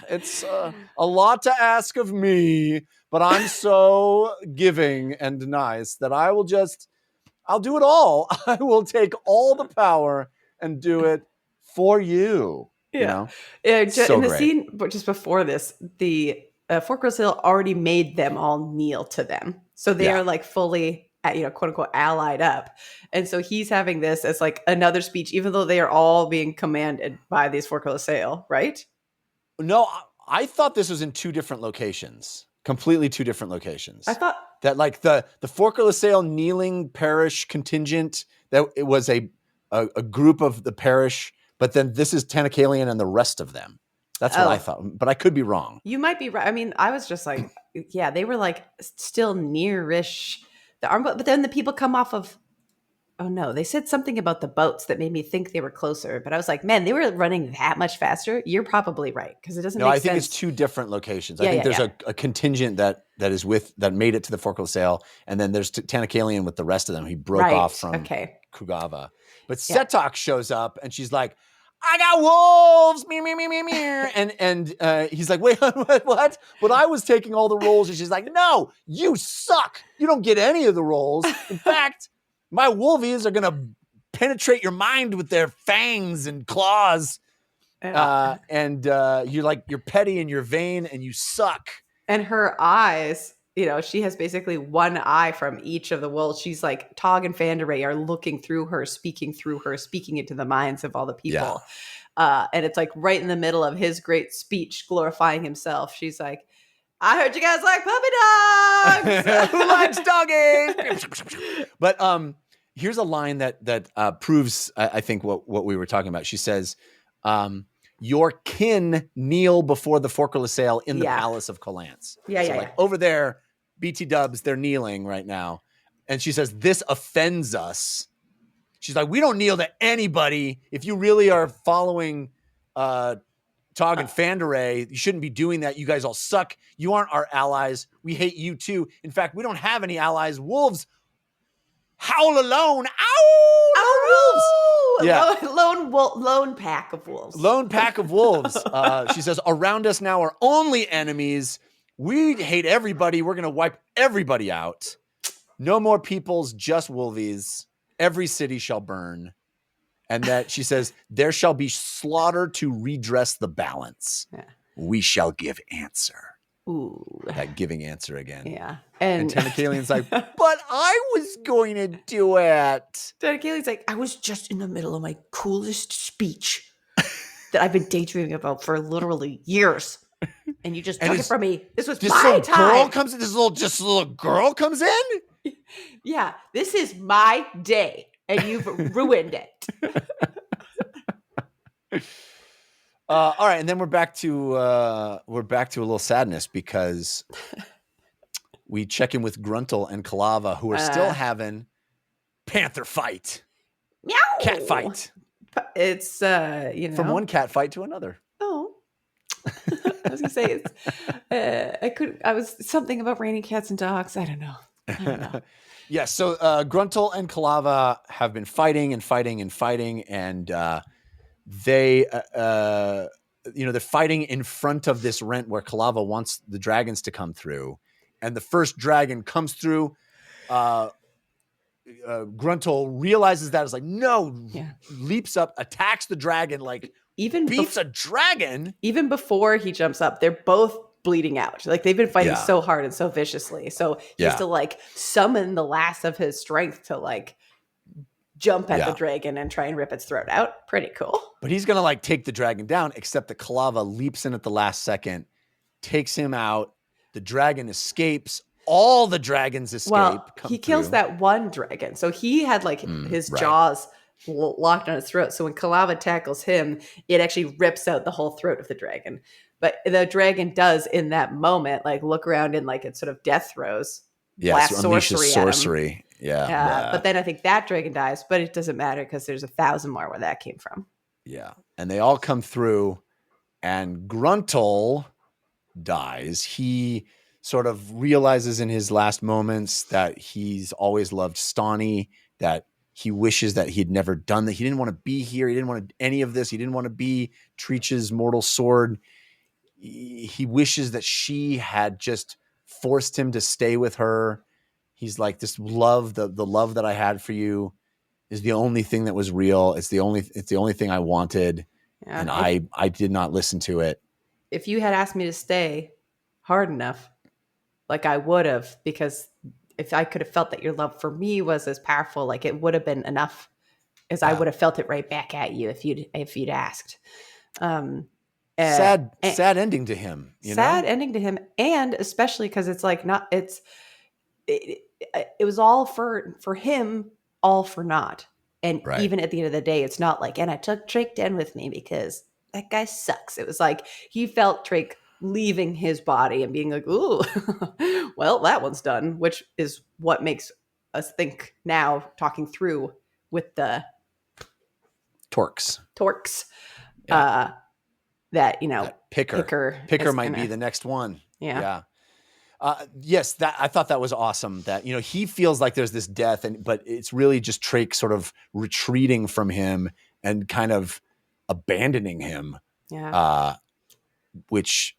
it's a lot to ask of me, but I'm so giving and nice that I'll do it all. I will take all the power and do it for you." Yeah. You know? In the great. scene, but just before this, the Fork Hill already made them all kneel to them. So they are like fully, quote unquote, allied up. And so he's having this as like another speech, even though they are all being commanded by these Fork Hill, right? No, I thought this was in 2 different locations. Completely 2 different locations. I thought that like the Fork Hill kneeling parish contingent, that it was a group of the parish, but then this is Tanakalian and the rest of them. That's what I thought, but I could be wrong. You might be right. I mean, I was just like, yeah, they were like still nearish the arm, but then the people come off of. Oh no, they said something about the boats that made me think they were closer, but I was like, man, they were running that much faster. You're probably right because it doesn't. No, make I think sense. it's 2 different locations. I think there's a contingent that made it to the Fork Hill, and then there's Tanakalian with the rest of them. He broke off from Kugava, but Setok shows up and she's like, "I got wolves, and he's like, "Wait, what? But I was taking all the rolls," and she's like, "No, you suck. You don't get any of the rolls. In fact, my wolvies are gonna penetrate your mind with their fangs and claws, and you're petty and you're vain and you suck." And her eyes, she has basically one eye from each of the wolves. She's like, Tog and Fanderay are looking through her, speaking into the minds of all the people. Yeah. And it's like right in the middle of his great speech glorifying himself. She's like, "I heard you guys like puppy dogs. Who likes doggies?" But here's a line that proves, I think, what we were talking about. She says, "Your kin kneel before the Fork Hill in the palace of Kalance." Over there, BT dubs, they're kneeling right now. And she says, "This offends us." She's like, "We don't kneel to anybody. If you really are following Tog and Fanderay, you shouldn't be doing that. You guys all suck. You aren't our allies. We hate you too. In fact, we don't have any allies. Wolves howl alone. Ow! Wolves!" Yeah. Lone pack of wolves. Lone pack of wolves. She says, "Around us now are only enemies. We hate everybody. We're going to wipe everybody out. No more peoples, just wolvies. Every city shall burn." And that she says, "There shall be slaughter to redress the balance. Yeah. We shall give answer." Ooh. That giving answer again. Yeah. And Tanakalian's like, "But I was going to do it." Tanakalian's like, "I was just in the middle of my coolest speech that I've been daydreaming about for literally years. And you just took it from me. This was my time." This little girl comes in? Yeah. This is my day. And you've ruined it. All right, and then we're back to a little sadness because we check in with Gruntle and Kalava, who are still having panther fight, meow, cat fight. It's from one cat fight to another. Oh, I was gonna say I was something about raining cats and dogs. I don't know. Yes, so Gruntle and Kalava have been fighting, and they, they're fighting in front of this rent where Kalava wants the dragons to come through, and the first dragon comes through. Gruntle realizes that, is like, no, leaps up, attacks the dragon, beats a dragon. Even before he jumps up, they're both bleeding out. Like, they've been fighting so hard and so viciously. So he has to summon the last of his strength to jump at the dragon and try and rip its throat out. Pretty cool. But he's going to take the dragon down, except that Kalava leaps in at the last second, takes him out. The dragon escapes. All the dragons escape. Well, he kills that one dragon. So he had his jaws locked on its throat. So when Kalava tackles him, it actually rips out the whole throat of the dragon. But the dragon does in that moment, like look around in like its sort of death throes, Yes, blast unleashes sorcery at him. sorcery. Yeah. But then I think that dragon dies, but it doesn't matter because there's 1,000 more where that came from. Yeah. And they all come through, and Gruntle dies. He sort of realizes in his last moments that he's always loved Stani, that he wishes that he had never done that. He didn't want to be here. He didn't want any of this. He didn't want to be Treach's mortal sword. He wishes that she had just forced him to stay with her. He's like, this love, the love that I had for you is the only thing that was real. It's the only thing I wanted. Yeah. And I did not listen to it. If you had asked me to stay hard enough, like I would have, because if I could have felt that your love for me was as powerful, like it would have been enough, as I would have felt it right back at you if you'd asked. Sad ending to him. Sad ending to him, and especially because it's like it was all for him, all for naught. And even at the end of the day, it's not like, and I took Drake down with me because that guy sucks. It was like he felt Drake leaving his body and being like, ooh, well, that one's done, which is what makes us think now, talking through with the Torques. Yeah. That Picker might be the next one. Yeah. Yes, that I thought that was awesome. That he feels like there's this death, but it's really just Drake sort of retreating from him and kind of abandoning him. Yeah. Which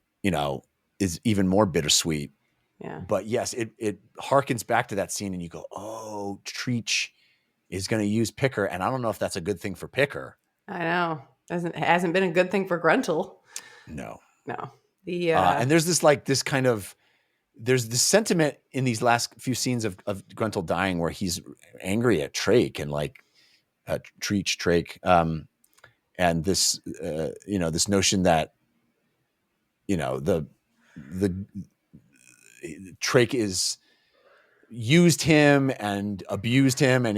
is even more bittersweet. Yeah. But yes, it harkens back to that scene, and you go, oh, Treach is going to use Picker, and I don't know if that's a good thing for Picker. I know. It hasn't been a good thing for Gruntle. No. And there's there's this sentiment in these last few scenes of Gruntle dying where he's angry at Trake and like Treach Trake. And this, this notion that, the Trake is used him and abused him and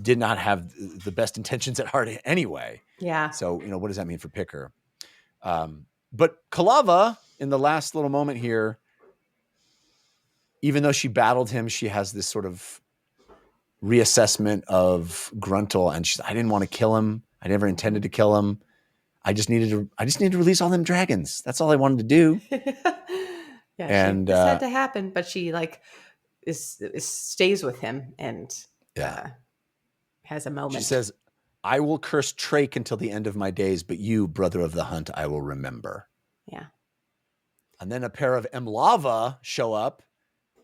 did not have the best intentions at heart anyway. Yeah. So, what does that mean for Picker? But Kalava, in the last little moment here, even though she battled him, she has this sort of reassessment of Gruntle, and I didn't want to kill him. I never intended to kill him. I just needed to release all them dragons. That's all I wanted to do. Yeah, and this had to happen, but she stays with him and has a moment. She says, I will curse Trake until the end of my days, but you, brother of the hunt, I will remember. Yeah. And then a pair of Emlava show up,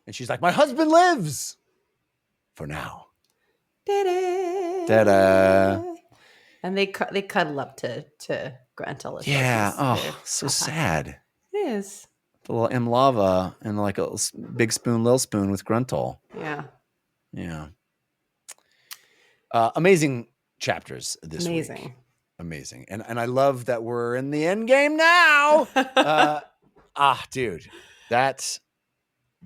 and she's like, my husband lives for now. Ta-da. And they cuddle up to Gruntle. Yeah. Oh, so sad. It is. The little Emlava and like a big spoon, little spoon with Gruntle. Yeah. Yeah. Amazing chapters this week. Amazing. And I love that we're in the end game now. Dude, that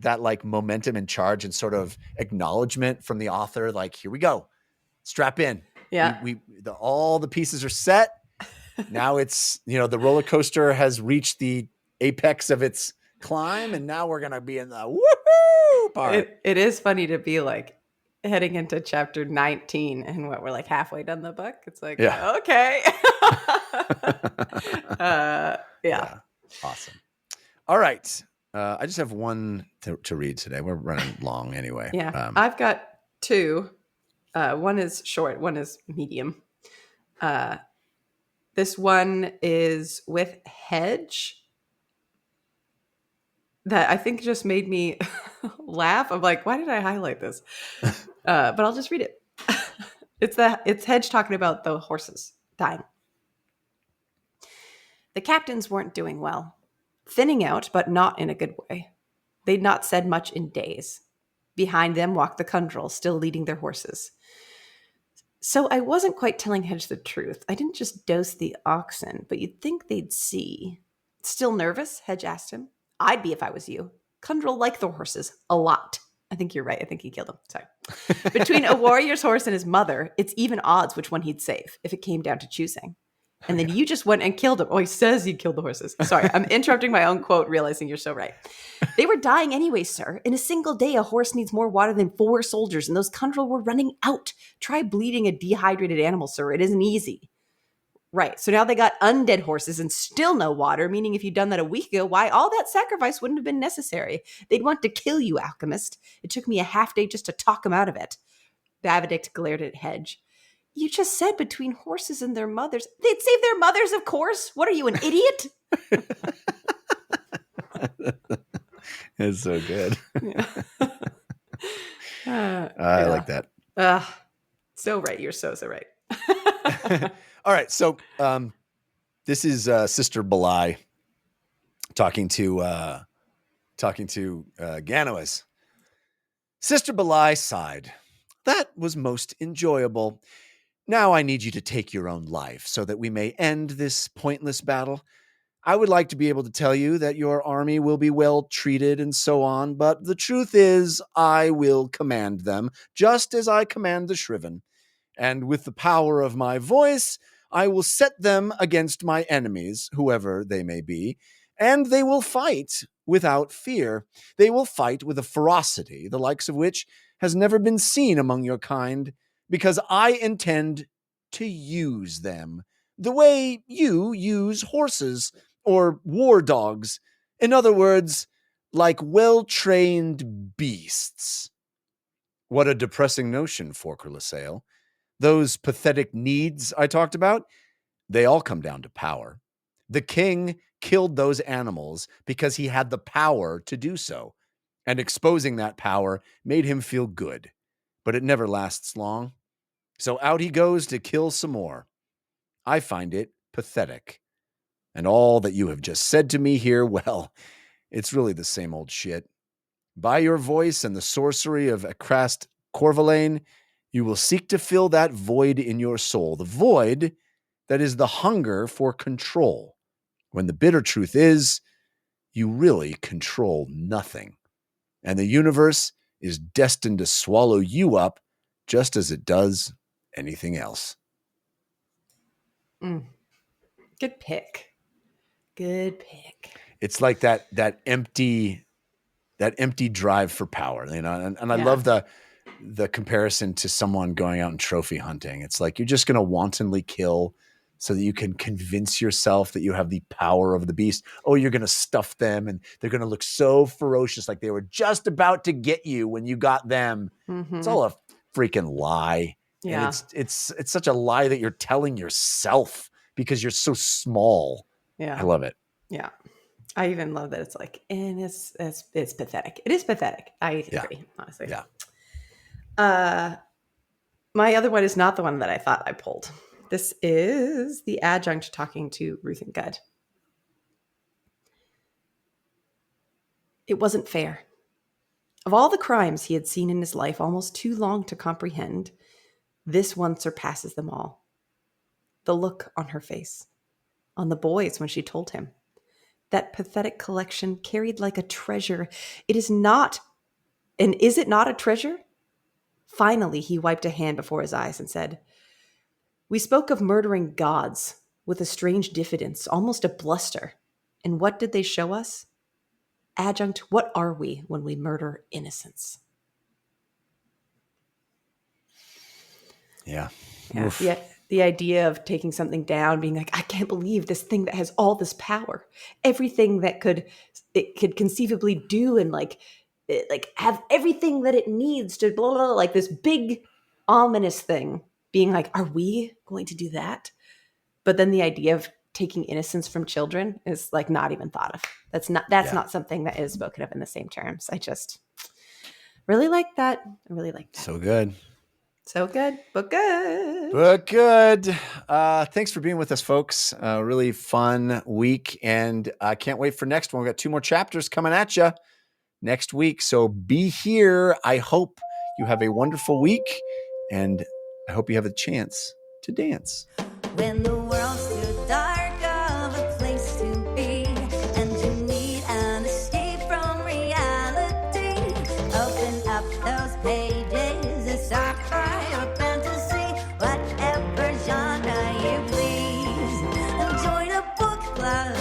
like momentum and charge and sort of acknowledgement from the author, like, here we go. Strap in. Yeah. All the pieces are set. Now it's, the roller coaster has reached the apex of its climb, and now we're going to be in the woohoo part. It is funny to be like heading into chapter 19 and we're like halfway done the book. It's like, okay. Yeah. Awesome. All right. I just have one to read today. We're running long anyway. Yeah. I've got two. One is short, one is medium. This one is with Hedge that I think just made me laugh. I'm like, why did I highlight this? But I'll just read it. It's Hedge talking about the horses dying. The captains weren't doing well. Thinning out, but not in a good way. They'd not said much in days. Behind them walked the Kundral, still leading their horses. So I wasn't quite telling Hedge the truth. I didn't just dose the oxen, but you'd think they'd see. Still nervous? Hedge asked him. I'd be if I was you. Kundral liked the horses a lot. I think you're right. I think he killed them. Sorry. Between a warrior's horse and his mother, it's even odds which one he'd save if it came down to choosing. And then you just went and killed him. Oh, he says he killed the horses. Sorry, I'm interrupting my own quote, realizing you're so right. They were dying anyway, sir. In a single day, a horse needs more water than 4 soldiers, and those Kundral were running out. Try bleeding a dehydrated animal, sir. It isn't easy. Right. So now they got undead horses and still no water, meaning if you'd done that a week ago, why, all that sacrifice wouldn't have been necessary. They'd want to kill you, alchemist. It took me a half day just to talk him out of it. Benedict glared at Hedge. You just said between horses and their mothers. They'd save their mothers, of course. What are you, an idiot? It's so good. Yeah. I like that. So right. You're so right. All right. So this is Sister Belai talking to Ganoas. Sister Belai sighed. That was most enjoyable. Now I need you to take your own life so that we may end this pointless battle. I would like to be able to tell you that your army will be well treated and so on, but the truth is I will command them, just as I command the Shriven. And with the power of my voice, I will set them against my enemies, whoever they may be, and they will fight without fear. They will fight with a ferocity, the likes of which has never been seen among your kind, because I intend to use them the way you use horses or war dogs. In other words, like well-trained beasts. What a depressing notion, Forker LaSalle. Those pathetic needs I talked about, they all come down to power. The king killed those animals because he had the power to do so, and exposing that power made him feel good. But it never lasts long. So out he goes to kill some more. I find it pathetic. And all that you have just said to me here, well, it's really the same old shit. By your voice and the sorcery of Akrast Corvalane, you will seek to fill that void in your soul, the void that is the hunger for control, when the bitter truth is, you really control nothing. And the universe is destined to swallow you up just as it does anything else. Good pick. Good pick. It's like that empty drive for power, you know. And I love the comparison to someone going out and trophy hunting. It's like you're just going to wantonly kill so that you can convince yourself that you have the power of the beast. Oh, you're going to stuff them and they're going to look so ferocious, like they were just about to get you when you got them. Mm-hmm. It's all a freaking lie. Yeah. And it's such a lie that you're telling yourself because you're so small. Yeah. I love it. Yeah. I even love that it's like, and it's pathetic. It is pathetic. I agree, honestly. Yeah. My other one is not the one that I thought I pulled. This is the adjunct talking to Ruth and Gud. It wasn't fair. Of all the crimes he had seen in his life, almost too long to comprehend, this one surpasses them all. The look on her face, on the boys when she told him. That pathetic collection carried like a treasure. It is not, and is it not a treasure? Finally, he wiped a hand before his eyes and said, we spoke of murdering gods with a strange diffidence, almost a bluster. And what did they show us? Adjunct, what are we when we murder innocents? Yeah. Yeah. The idea of taking something down, being like, I can't believe this thing that has all this power, everything that it could conceivably do, and like have everything that it needs to blah, blah, blah, like this big ominous thing, being like, are we going to do that? But then the idea of taking innocence from children is like not even thought of. That's not something that is spoken of in the same terms. I just really like that. I really like that. So good. So good, but good. But good. Thanks for being with us, folks. Really fun week. And I can't wait for next one. We've got 2 more chapters coming at you next week. So be here. I hope you have a wonderful week. And I hope you have a chance to dance. When the world's too dark of a place to be, and you need an escape from reality, open up those pages. club.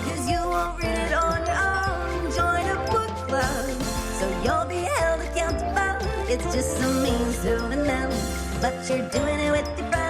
'Cause you won't read it on your own. Join a book club, so you'll be held accountable. It's just a means to an end, but you're doing it with your friends.